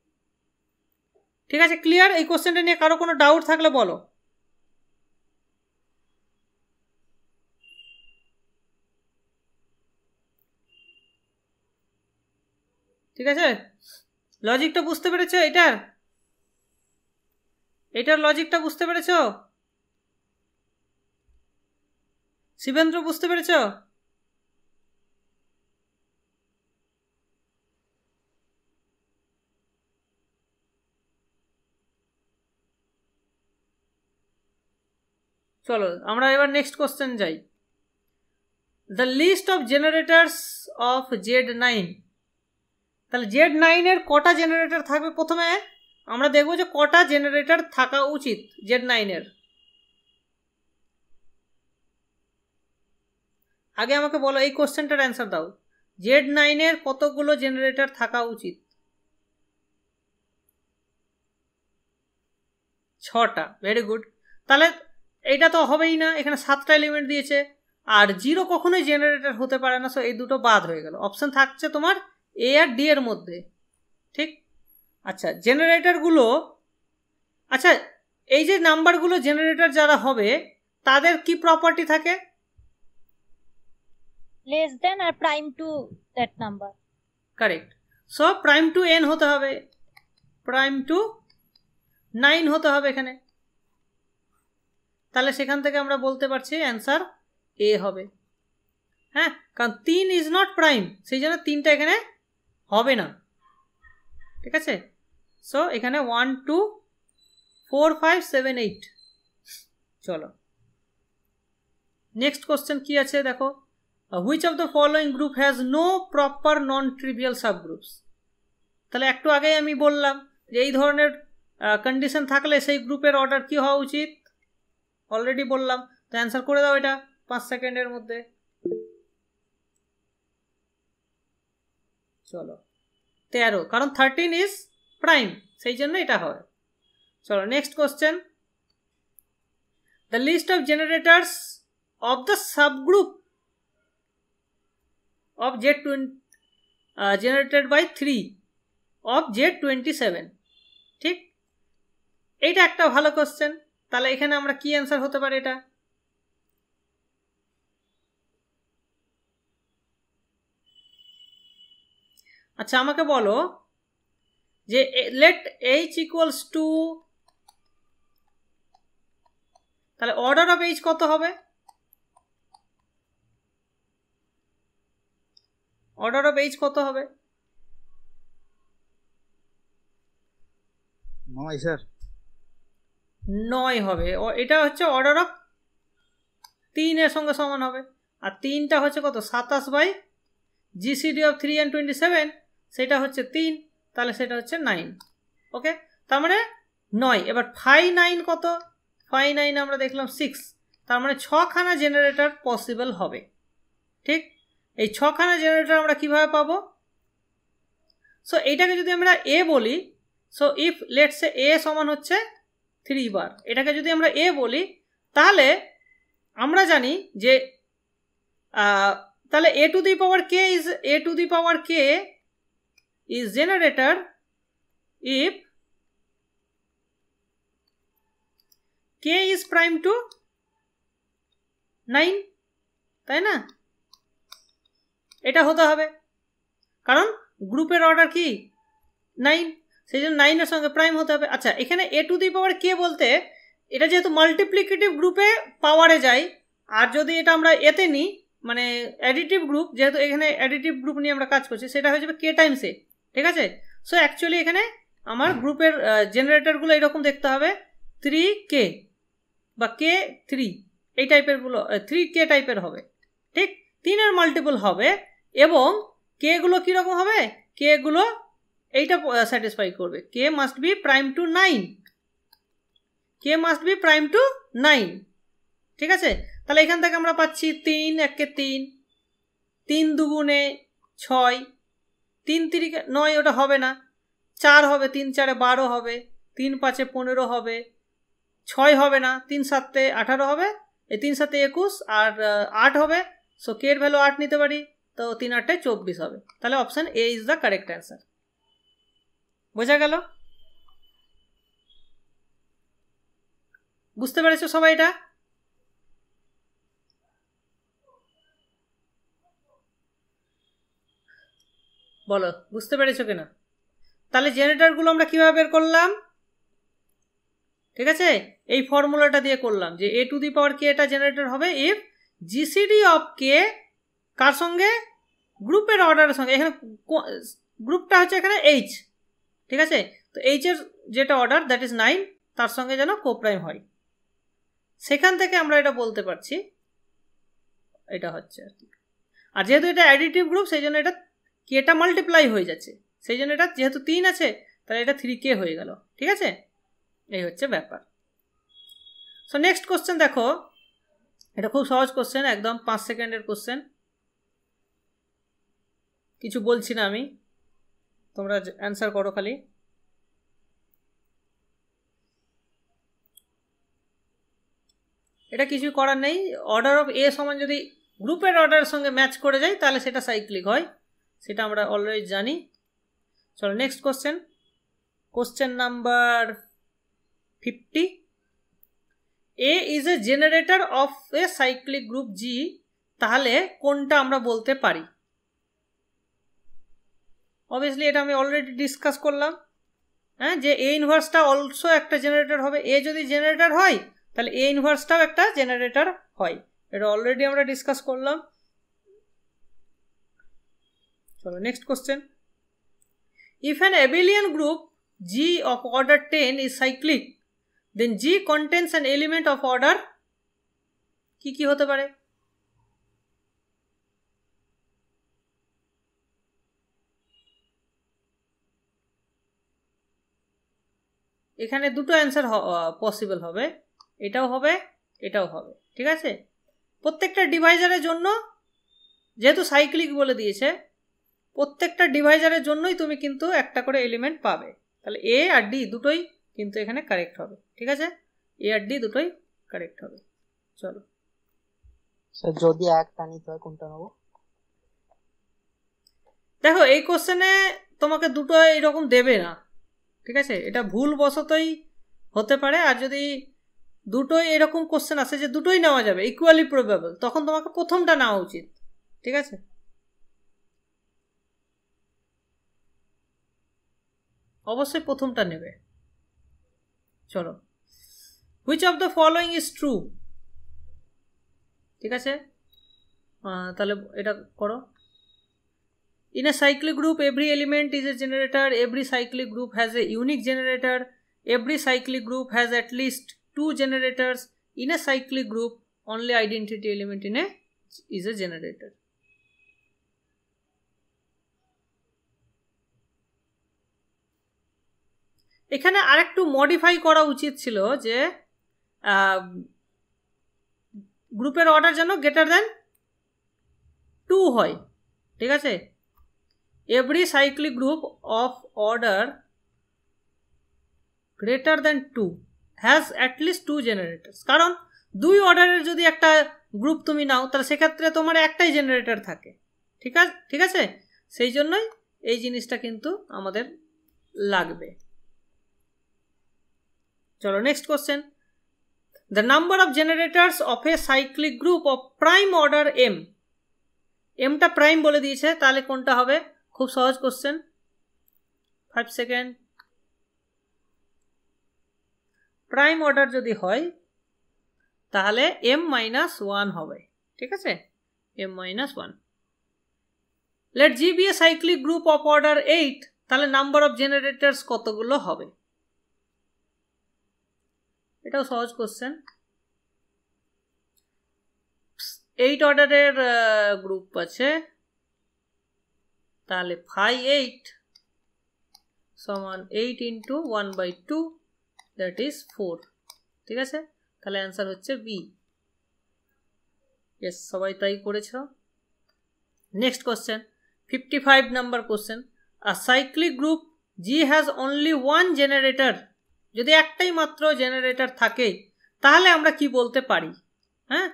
ঠিক আছে, ক্লিয়ার? এই কোশ্চেনটা নিয়ে কারো কোনো ডাউট থাকলে বলো। ঠিক আছে, লজিকটা বুঝতে পেরেছো? এটার লজিকটা বুঝতে পেরেছো? শিবেন্দ্র বুঝতে পেরেছো? চলো আমরা এবার নেক্সট কোশ্চেন যাই। The list of generators of Z9। তাহলে Z9 এর কটা জেনারেটর থাকবে? প্রথমে আমরা দেখবো যে কটা জেনারেটর থাকা উচিত Z9 এর। আগে আমাকে বলো, এই কোশ্চেনটার অ্যান্সার দাও। Z9 এর কতগুলো জেনারেটর থাকা উচিত? 6টা। Very good. তাহলে এইটা তো হবেই না, এখানে 7টা এলিমেন্ট দিয়েছে, আর 0 কখনোই জেনারেটর হতে পারে না, সো এই দুটো বাদ হয়ে গেল। অপশন থাকছে তোমার এ আর ডি এর মধ্যে। ঠিক। আচ্ছা, জেনারেটরগুলো, আচ্ছা এই যে নাম্বারগুলো জেনারেটর যারা হবে তাদের কি প্রপার্টি থাকে? লেস দেন আর prime to that number. Correct. So prime to n হতে হবে, প্রাইম টু 9 হতে হবে এখানে। তাহলে সেখান থেকে আমরা বলতে পারছি অ্যান্সার এ হবে। হ্যাঁ, কারণ 3 ইজ নট প্রাইম, সেই জন্য 3টা এখানে হবে না। ঠিক আছে, সো এখানে 1 2 4 5 7 8। চলো নেক্সট কোশ্চেন কি আছে দেখো। Which of the following group has no proper non trivial subgroups. তাহলে একটু আগেই আমি বললাম যে এই ধরনের কন্ডিশন থাকলে সেই গ্রুপের অর্ডার কি হওয়া উচিত, অলরেডি বললাম। তো অ্যান্সার করে দাও এটা 5 সেকেন্ডের মধ্যে। চলো 13, কারণ 13 ইজ প্রাইম, সেই জন্য এটা হয়। চলো next question. The list of generators of the subgroup of Z20 generated by 3 of Z27। ঠিক, এইটা একটা ভালো কোশ্চেন। তাহলে এখানে আমরা কি অ্যান্সার হতে পারে এটা? আচ্ছা আমাকে বলো যে let H equals to, তাহলে অর্ডার অফ H কত হবে? অর্ডার অফ H কত হবে? 9 স্যার। 9 হবে। এটা হচ্ছে অর্ডার অফ 3 এর সঙ্গে সমান হবে। আর 3টা হচ্ছে কত? 27 বাই GCD অফ 3 and 27, সেটা হচ্ছে 3, তাহলে সেটা হচ্ছে 9। ওকে, তার মানে 9। এবার 5 9 কত? 5 9 আমরা দেখলাম 6, তার মানে 6খানা জেনারেটর পসিবল হবে। ঠিক, এই 6খানা জেনারেটর আমরা কিভাবে পাবো? সো এইটাকে যদি আমরা এ বলি, সো ইফ লেটস সে এ সমান হচ্ছে 3 বার, এটাকে যদি আমরা এ বলি তাহলে আমরা জানি যে তাহলে a to the power k is generator if k is prime to 9, তাই না? এটা হতে হবে কারণ গ্রুপের অর্ডার কি 9, সেই জন্য 9 এর সঙ্গে প্রাইম হতে হবে। আচ্ছা, এখানে a to the power k বলতে এটা যেহেতু মাল্টিপ্লিকেটিভ গ্রুপে পাওয়ারে যায়, আর যদি এটা আমরা এতে নিই মানে অ্যাডিটিভ গ্রুপ, যেহেতু এখানে অ্যাডিটিভ গ্রুপ নিয়ে আমরা কাজ করছি, সেটা হয়ে যাবে k টাইমস a। ঠিক আছে, সো অ্যাকচুয়ালি এখানে আমার গ্রুপের জেনারেটরগুলো এরকম দেখতে হবে 3k বা k3, এই টাইপেরগুলো 3k টাইপের হবে। ঠিক, 3 এর মাল্টিপল হবে এবং কে গুলো কীরকম হবে? কে গুলো এইটা স্যাটিসফাই করবে, k must be prime to 9, k must be prime to 9। ঠিক আছে, তাহলে এখান থেকে আমরা পাচ্ছি 3 একে 3, 3 দুগুণে 6, 3 তিরিকে 9, ওটা হবে না, 4 হবে, 3 4 12 হবে, 3 5 15 হবে, 6 হবে না, 3 7 18 হবে, এই 3 7 21 আর 8 হবে। সো কে এর ভ্যালু 8 নিতে পারি, তো 3 8 24 হবে। তাহলে option A is the correct answer. বোঝা গেল? বুঝতে পেরেছো সবাই এটা? বলো বুঝতে পেরেছো কিনা? তাহলে জেনারেটরগুলো আমরা কিভাবে বের করলাম? ঠিক আছে, এই ফর্মুলাটা দিয়ে করলাম যে a two the power k এটা জেনারেটর হবে ইফ জিসিডি অফ k কার সঙ্গে? গ্রুপের অর্ডারের সঙ্গে। এখানে গ্রুপটা হচ্ছে এখানে h, ঠিক আছে, তো h এর যেটা অর্ডার দ্যাট ইজ 9, তার সঙ্গে যেন কোপ্রাইম হয়। সেখান থেকে আমরা এটা বলতে পারছি এটা হচ্ছে আর কি। আর যেহেতু এটা অ্যাডিটিভ গ্রুপ সেই জন্য এটা কেটা মাল্টিপ্লাই হয়ে যাচ্ছে, সেই জন্য এটা যেহেতু 3 আছে তাহলে এটা 3k হয়ে গেল। ঠিক আছে, এই হচ্ছে ব্যাপার। সো নেক্সট কোশ্চেন দেখো, এটা খুব সহজ কোশ্চেন, একদম 5 সেকেন্ডের কোশ্চেন, কিছু বলছি না আমি, তোমরা অ্যান্সার করো খালি। এটা কিছু করার নেই, অর্ডার অফ এ সমান যদি গ্রুপের অর্ডারের সঙ্গে ম্যাচ করে যায় তাহলে সেটা সাইক্লিক হয়, সেটা আমরা অলরেডি জানি। চলো next question, question number 50। A is a generator of a cyclic group G, তাহলে কোনটা আমরা বলতে পারি? অবভিয়াসলি এটা আমি অলরেডি ডিসকাস করলাম, হ্যাঁ, যে এ ইনভার্সটা অলসো একটা জেনারেটর হবে। এ যদি জেনারেটর হয় তাহলে এ ইনভার্সটাও একটা জেনারেটর হয়, এটা অলরেডি আমরা ডিসকাস করলাম। চলো next question, if an abelian group G of order 10 is cyclic then G contains an element of order কি কি হতে পারে? এখানে দুটো অ্যান্সার পসিবল হবে, এটাও হবে এটাও হবে। ঠিক আছে, প্রত্যেকটা ডিভাইজারের জন্য যেহেতু সাইক্লিক বলে দিয়েছে, প্রত্যেকটা ডিভাইজারের জন্যই তুমি কিন্তু একটা করে এলিমেন্ট পাবে, তাহলে এ আর ডি দুটোই কিন্তু এখানে কারেক্ট হবে। ঠিক আছে, এ আর ডি দুটোই কারেক্ট হবে। চলো স্যার যদি একটা নিতে হয় কোনটা নেব? দেখো এই কোশ্চেনে তোমাকে দুটো এরকম দেবে না, ঠিক আছে, এটা ভুল বশতই হতে পারে। আর যদি দুটোই এরকম কোশ্চেন আসে যে দুটোই নেওয়া যাবে ইকুয়ালি প্রবাবল, তখন তোমাকে প্রথমটা নেওয়া উচিত। ঠিক আছে, অবশ্যই প্রথমটা নেবে। চলো, which of the following is true? ঠিক আছে, তাহলে এটা করো। In a cyclic group, every element is a generator. Every cyclic group has a unique generator. Every cyclic group has at least 2 generators. In a cyclic group, only identity element is a generator. এখানে আরেকটু modify করা উচিত ছিল যে গ্রুপের order যেন greater than 2 হয়। ঠিক আছে, every cyclic group of order greater than 2 has at least 2 generators, কারণ 2 অর্ডারের যদি একটা গ্রুপ তুমি নাও তাহলে সেক্ষেত্রে তোমার একটাই জেনারেটর থাকে। ঠিক আছে, সেই জন্যই এই জিনিসটা কিন্তু আমাদের লাগবে। চলো next question, the number of generators of a cyclic group of prime order m, এমটা প্রাইম বলে দিয়েছে, তাহলে কোনটা হবে? খুব সহজ কোশ্চেন, 5 সেকেন্ড। প্রাইম অর্ডার যদি হয় তাহলে m-1 হবে। ঠিক আছে, m-1। Let G be a cyclic group of order 8, তাহলে নাম্বার অফ জেনারেটরস কতগুলো হবে? এটাও সহজ কোশ্চেন। 8 অর্ডারের গ্রুপ আছে, তাহলে 5 সমান 8 into 1/2 দ্যাট ইজ 4। ঠিক আছে, তাহলে অ্যান্সার হচ্ছে বি। ইয়েস, সবাই তাই করেছ। Next question, 55 number question. A cyclic group G has only one generator. যদি একটাই মাত্র জেনারেটর থাকে তাহলে আমরা কি বলতে পারি? হ্যাঁ,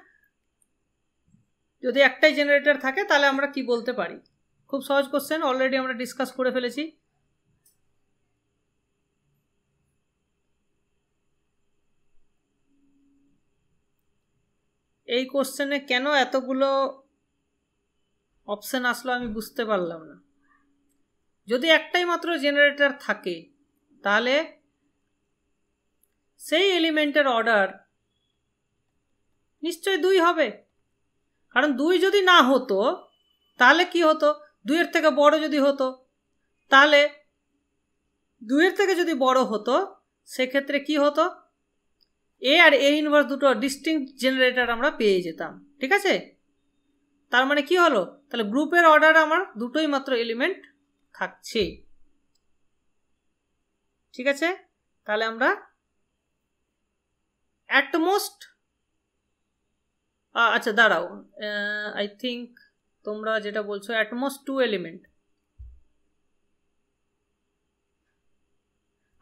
যদি একটাই জেনারেটর থাকে তাহলে আমরা কি বলতে পারি? খুব সহজ কোশ্চেন, অলরেডি আমরা ডিসকাস করে ফেলেছি। এই কোশ্চেনে কেন এতগুলো অপশন আসলো আমি বুঝতে পারলাম না। যদি একটাই মাত্র জেনারেটর থাকে তাহলে সেই এলিমেন্টের অর্ডার নিশ্চয়ই 2 হবে, কারণ 2 যদি না হতো তাহলে কি হতো? 2 এর থেকে বড় যদি হতো, তাহলে 2 এর থেকে যদি বড় হতো সেক্ষেত্রে কি হতো? এ আর এ ইনভার্স দুটো ডিস্টিংক্ট জেনারেটর আমরা পেয়ে যেতাম। ঠিক আছে, তার মানে কি হলো? তাহলে গ্রুপের অর্ডার আমার দুটোই মাত্র এলিমেন্ট থাকছে। ঠিক আছে, তাহলে আমরা অ্যাট মোস্ট, আচ্ছা দাঁড়াও, আই থিঙ্ক তোমরা যেটা বলছো অ্যাট মোস্ট 2 এলিমেন্ট।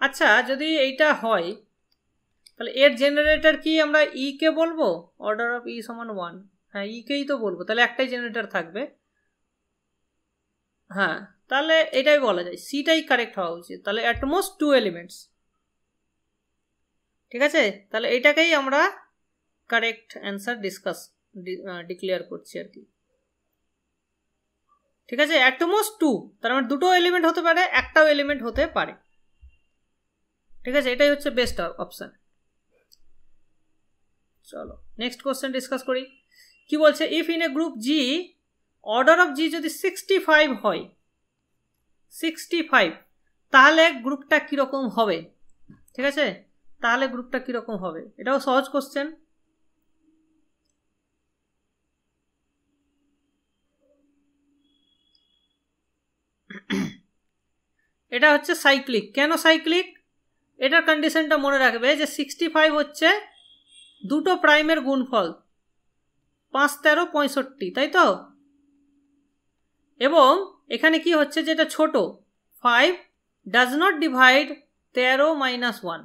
আচ্ছা, যদি এইটা হয় তাহলে এর জেনারেটর কি আমরা ই কে বলবো? অর্ডার অফ ই সমান 1। হ্যাঁ, ই কেই তো বলবো, তাহলে একটাই জেনারেটর থাকবে। হ্যাঁ, তাহলে এটাই বলা যায়, সিটাই কারেক্ট হওয়া উচিত। তাহলে অ্যাট মোস্ট 2 এলিমেন্টস। ঠিক আছে, তাহলে এটাকেই আমরা কারেক্ট অ্যান্সার ডিক্লেয়ার করছি আর কি। ঠিক আছে, অ্যাট মোস্ট 2, তার মানে দুটো এলিমেন্ট হতে পারে, একটাও এলিমেন্ট হতে পারে। ঠিক আছে, এটাই হচ্ছে বেস্ট অপশন। চলো নেক্সট কোশ্চেন ডিসকাস করি। কি বলছে? If in a group G order of G যদি 65 হয়, 65, তাহলে গ্রুপটা কিরকম হবে? ঠিক আছে, তাহলে গ্রুপটা কিরকম হবে? এটাও সহজ কোশ্চেন। এটা হচ্ছে সাইক্লিক। কেন সাইক্লিক? এটার কন্ডিশনটা মনে রাখবে যে 65 হচ্ছে দুটো প্রাইমের গুণফল, 5, 13, 65, তাই তো? এবং এখানে কি হচ্ছে, যেটা ছোট 5 ডাজ নট ডিভাইড 13 - 1।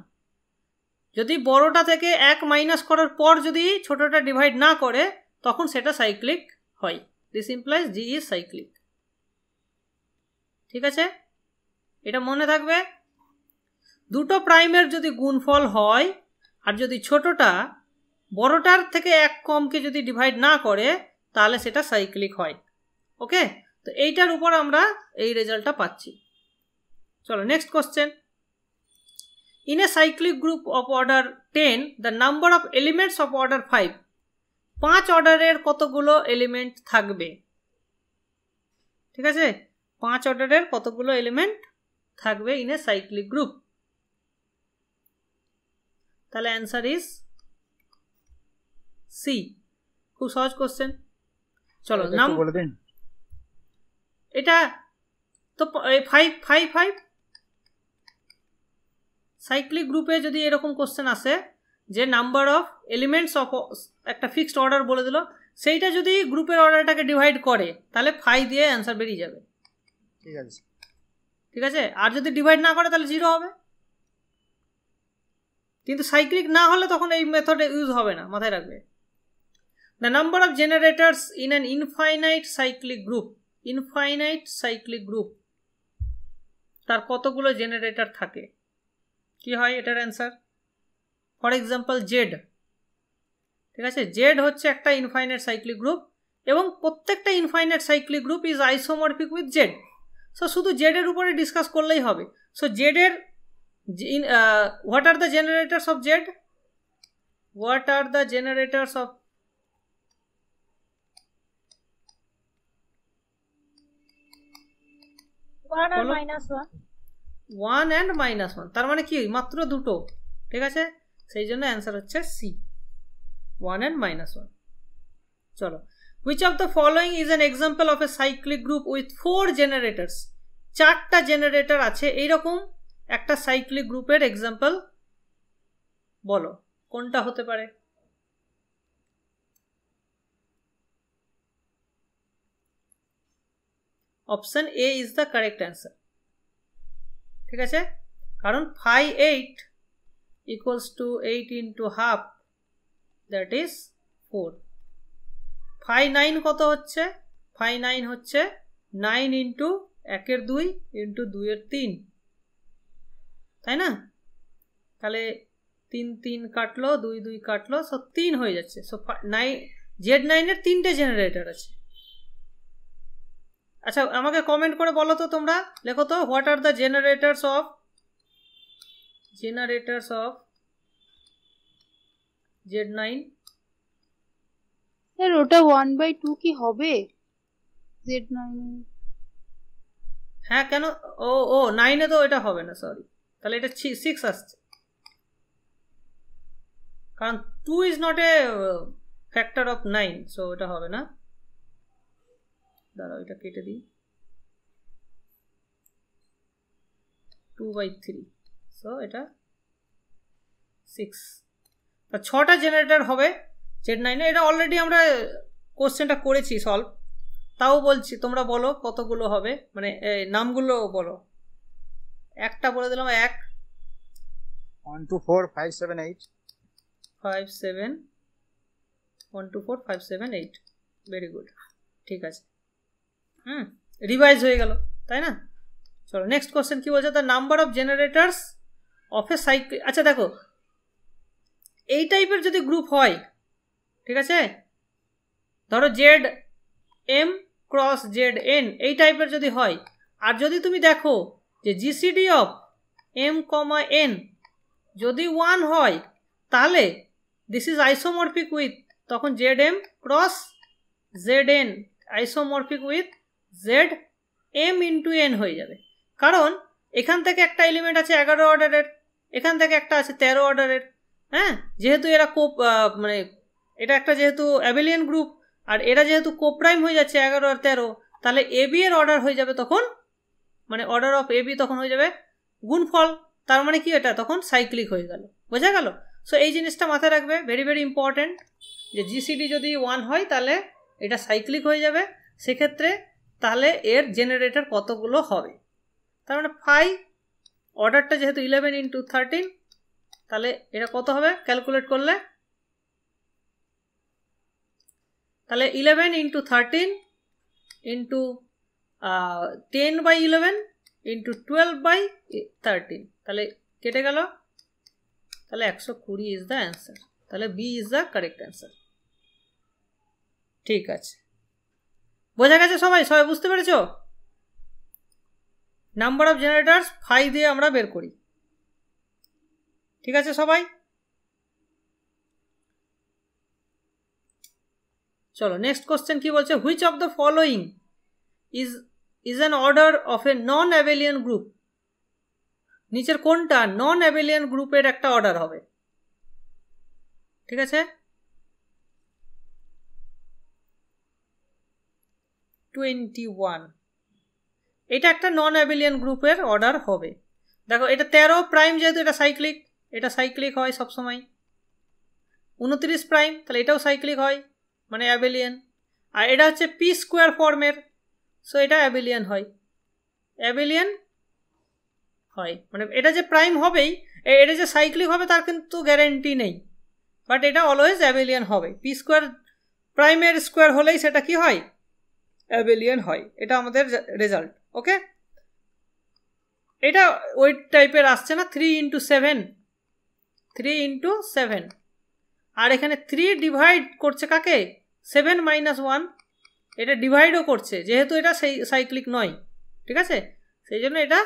যদি বড়টা থেকে 1 মাইনাস করার পর যদি ছোটটা ডিভাইড না করে তখন সেটা সাইক্লিক হয়। This implies G is cyclic. ঠিক আছে, এটা মনে থাকবে। দুটো প্রাইমের যদি গুণফল হয় আর যদি ছোটটা বড়টার থেকে 1 কমকে যদি ডিভাইড না করে তাহলে সেটা সাইক্লিক হয়। ওকে, তো এইটার উপর আমরা এই রেজাল্টটা পাচ্ছি। চলো next question. In a cyclic group of order 10 the number of elements of order 5। 5 অর্ডারের কতগুলো এলিমেন্ট থাকবে? ঠিক আছে, 5 অর্ডারের কতগুলো এলিমেন্ট থাকবে ইন এ সাইক্লিক গ্রুপ? তাহলে অ্যান্সার ইজ সি। খুব সহজ কোশ্চেন। চলো নাম বলে দিন। এটা তো 5 সাইক্লিক গ্রুপে যদি এরকম কোশ্চেন আসে যে নাম্বার অফ এলিমেন্টস অফ একটা ফিক্সড অর্ডার বলে দিল, সেইটা যদি গ্রুপের অর্ডারটাকে ডিভাইড করে তাহলে 5 দিয়ে অ্যান্সার বেরিয়ে যাবে। ঠিক আছে, ঠিক আছে, আর যদি ডিভাইড না করে তাহলে 0 হবে। কিন্তু সাইক্লিক না হলে তখন এই মেথড ইউজ হবে না, মাথায় রাখবে। The number of জেনারেটরস in an infinite cyclic group. Infinite cyclic group তার কতগুলো জেনারেটর থাকে? কি হয় এটার অ্যান্সার? For example Z. ঠিক আছে, জেড হচ্ছে একটা ইনফাইনাইট সাইক্লিক গ্রুপ এবং প্রত্যেকটা infinite cyclic group is isomorphic with Z. So শুধু জেডের উপরে ডিসকাস করলেই হবে। সো জেডের what are the generators of Z? What are the generators of -1 and -1? 1 and -1, তার মানে কি মাত্র দুটো। ঠিক আছে, সেই জন্য অ্যান্সার হচ্ছে সি, 1 and -1। চলো, which of the following is an example of a cyclic group with 4 generators? 4টা জেনারেটর আছে এইরকম একটা সাইক্লিক গ্রুপের এক্সাম্পল বলো, কোনটা হতে পারে? Option A is the correct answer. ঠিক আছে, কারণ 5 8 equals to 8 into half, that is 4। 5 9 কত হচ্ছে? 5 9 হচ্ছে 9 ইন্টু 1 2 ইন্টু 2 3, তাই না? তাহলে 3 3 কাটলো, 2 2 কাটলো, সো 3 হয়ে যাচ্ছে। সো Z9 এর 3টে জেনারেটর আছে। আচ্ছা, আমাকে কমেন্ট করে বলো তো, তোমরা লেখো তো, what are the জেনারেটরস of Z9? Sir ওটা 1/2 কি হবে Z9? হ্যাঁ, কেন? ও 9 এ তো এটা হবে না, সরি, তাহলে এটা 6 আসছে, কারণ 2 is not a factor of 9, so এটা হবে না। দাঁড়াও, এটা কেটে দিই, 2/3, সো এটা 6। 6টা জেনারেটর হবে Z9 এ। এটা অলরেডি আমরা কোশ্চেনটা করেছি সলভ, তাও বলছি, তোমরা বলো কতগুলো হবে, মানে নামগুলো বলো। একটা বলে দিলাম, 1 1 2 4 5 7 8 5 7 1 2 4 5 7 8। ভেরি গুড, ঠিক আছে, রিভাইজ হয়ে গেল, তাই না? চলো নেক্সট কোশ্চেন কি বলছে, the number of generators of A cycle. আচ্ছা দেখো, এই টাইপের যদি গ্রুপ হয়, ঠিক আছে, ধরো ZM ক্রস ZN, এই টাইপের যদি হয়, আর যদি তুমি দেখো যে GCD অফ M, N যদি 1 হয়, তাহলে দিস ইজ আইসোমরফিক উইথ, তখন ZM cross ZN isomorphic with ZM into N হয়ে যাবে। কারণ এখান থেকে একটা এলিমেন্ট আছে 11 অর্ডারের, এখান থেকে একটা আছে 13 অর্ডারের। হ্যাঁ, যেহেতু এরা মানে এটা একটা যেহেতু অ্যাবেলিয়ান গ্রুপ, আর এরা যেহেতু কোপ্রাইম হয়ে যাচ্ছে 11 আর 13, তাহলে এবি এর অর্ডার হয়ে যাবে তখন, মানে অর্ডার অফ এবি তখন হয়ে যাবে গুণফল। তার মানে কি, এটা তখন সাইক্লিক হয়ে গেল। বোঝা গেল? সো এই জিনিসটা মাথায় রাখবে, ভেরি ভেরি ইম্পর্টেন্ট, যে জিসিডি যদি 1 হয় তাহলে এটা সাইক্লিক হয়ে যাবে। সেক্ষেত্রে তাহলে এর জেনারেটর কতগুলো হবে? তার মানে 5 অর্ডারটা যেহেতু 11 ইন্টু 13, তাহলে এটা কত হবে ক্যালকুলেট করলে? তাহলে 11 ইন্টু 13 ইন্টু 10/11 ইন্টু 12/13, তাহলে কেটে গেল, তাহলে 120 ইজ দ্য অ্যান্সার। তাহলে B is the correct answer. ঠিক আছে, বোঝা গেছে সবাই? সবাই বুঝতে পেরেছ? নাম্বার অফ জেনারেটরস 5 দিয়ে আমরা বের করি। ঠিক আছে সবাই? চলো নেক্সট কোশ্চেন কি বলছে, which of the following is an order of A non abelian group? নিচের কোনটা নন অ্যাবেলিয়ান গ্রুপের একটা অর্ডার হবে? ঠিক আছে, 21, এটা একটা নন অ্যাবেলিয়ান গ্রুপের অর্ডার হবে। দেখো এটা 13 প্রাইম, যেহেতু এটা সাইক্লিক, এটা সাইক্লিক হয় সবসময়। 29 প্রাইম, তাহলে এটাও সাইক্লিক হয়, মানে অ্যাবেলিয়ান। আর এটা হচ্ছে পি স্কোয়ার ফর্মের, সো এটা অ্যাবেলিয়ান হয়, অ্যাবেলিয়ান হয়, মানে এটা যে প্রাইম হবেই, এটা যে সাইক্লিক হবে তার কিন্তু গ্যারেন্টি নেই, বাট এটা অলওয়েজ অ্যাবেলিয়ান হবে। পি স্কোয়ার প্রাইমের স্কোয়ার হলেই সেটা কি হয়? অ্যাবেলিয়ান হয়। এটা আমাদের রেজাল্ট। ওকে, এটা ওই টাইপের আসছে না, 3 ইন্টু 7, 3 ইন্টু 7, আর এখানে 3 ডিভাইড করছে কাকে? 7 - 1, এটা ডিভাইডও করছে, যেহেতু এটা সেই সাইক্লিক নয়। ঠিক আছে, সেই জন্য এটা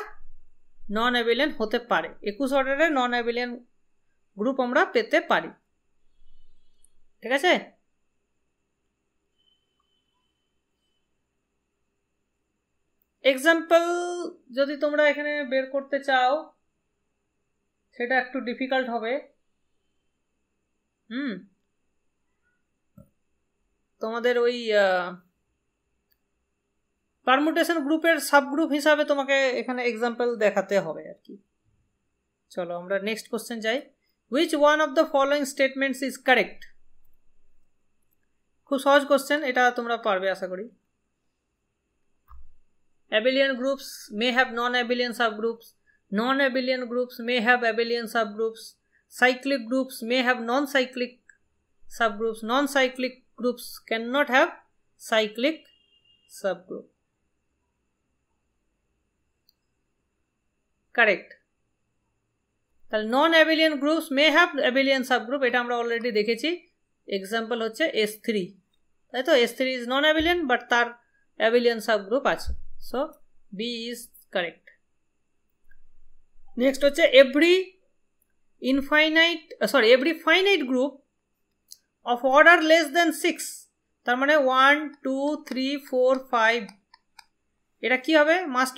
নন অ্যাবেলিয়ান হতে পারে। 21 অর্ডারের নন অ্যাবেলিয়ান গ্রুপ আমরা পেতে পারি। ঠিক আছে, এক্সাম্পল যদি তোমরা এখানে বের করতে চাও, সেটা একটু ডিফিকাল্ট হবে। তোমাদের ওই পারমুটেশন গ্রুপের সাবগ্রুপ হিসাবে তোমাকে এখানে এক্সাম্পল দেখাতে হবে আর কি। চলো আমরা নেক্সট কোশ্চেন যাই। Which one of the following statements is correct? খুব সহজ কোশ্চেন, এটা তোমরা পারবে আশা করি। Abelian groups may have non-abelian subgroups. Non-abelian groups may have abelian subgroups. Cyclic groups may have non-cyclic subgroups. Non-cyclic groups cannot have cyclic subgroup. Correct. তাহলে non abelian groups may have abelian subgroup, এটা আমরা already দেখেছি। Example হচ্ছে S3, তাই তো? S3 is non abelian but তার abelian subgroup আছে। So B is correct. Next হচ্ছে every finite group of order less than 6, তার মানে 1 2 3 4 5, এটা কি হবে? Must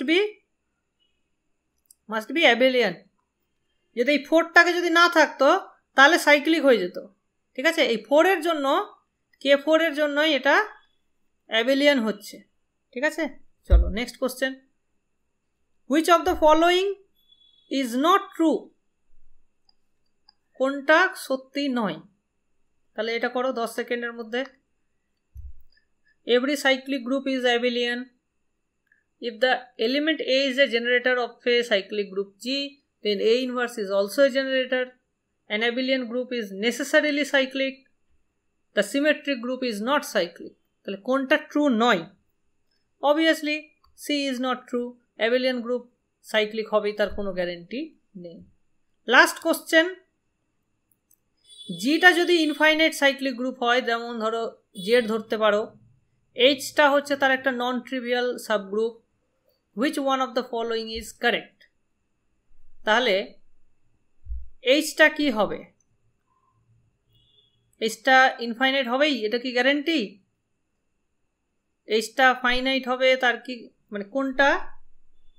be abelian. যদি এই 4টাকে যদি না থাকতো তাহলে সাইক্লিক হয়ে যেত, ঠিক আছে? এই 4 এর জন্য, K4 এর জন্যই এটা অ্যাবেলিয়ান হচ্ছে, ঠিক আছে? চলো next question. Which of the following is not true? কোনটা সত্যি নয়? তাহলে এটা করো 10 সেকেন্ডের মধ্যে। Every cyclic group is abelian if the element A is a generator of a cyclic group G, then A inverse is also a generator. An abelian group is necessarily cyclic. The symmetric group is not cyclic. তাহলে কোনটা true নয়? Obviously C is not true. Abelian group cyclic হবে তার কোনো guarantee নেই। Last question, জিটা যদি infinite cyclic group হয়, যেমন ধরো জেড ধরতে পারো, এইচটা হচ্ছে তার একটা non trivial subgroup, which one of the following is correct? তাহলে এইচটা কি হবে? এইচটা ইনফাইনাইট হবেই, এটা কি গ্যারান্টি? এইচটা ফাইনাইট হবে, তার কি মানে কোনটা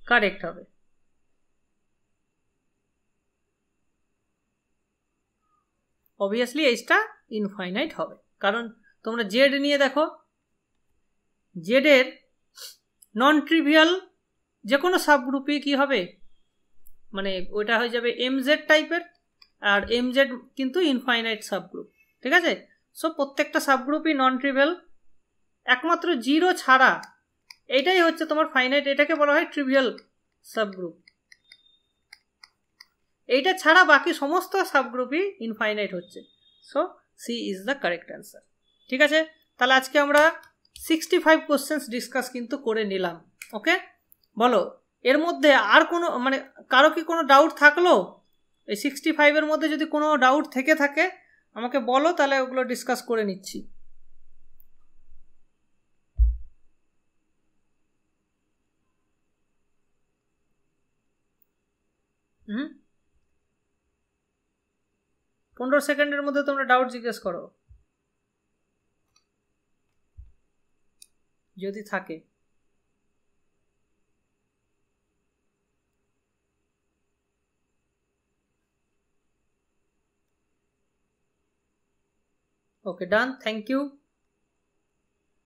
কারেক্ট হবে? অবভিয়াসলি এইচটা ইনফাইনাইট হবে, কারণ তোমরা জেড নিয়ে দেখো, জেডের নন ট্রিভিয়াল যে কোনো সাবগ্রুপই কি হবে, মানে ওইটা হয়ে যাবে এমজেড টাইপের, আর এমজেড কিন্তু ইনফাইনাইট সাবগ্রুপ, ঠিক আছে? সো প্রত্যেকটা সাবগ্রুপই নন ট্রিভিয়াল, একমাত্র জিরো ছাড়া এইটাই হচ্ছে তোমার ফাইনাইট, এটাকে বলা হয় ট্রিভিয়াল সাবগ্রুপ। এইটা ছাড়া বাকি সমস্ত সাবগ্রুপই ইনফাইনাইট হচ্ছে। So C is the correct answer, ঠিক আছে? তাহলে আজকে আমরা 65 কোশ্চেন্স ডিসকাস কিন্তু করে নিলাম। ওকে, বলো এর মধ্যে আর কোনো মানে কারো কি কোনো ডাউট থাকলো? এই 65-এর মধ্যে যদি কোনো ডাউট থেকে থাকে আমাকে বলো, তাহলে ওগুলো ডিসকাস করে নিচ্ছি। হুম, 15 সেকেন্ডের মধ্যে তোমরা ডাউট জিজ্ঞেস করো যদি থাকে। Okay, done. Thank you.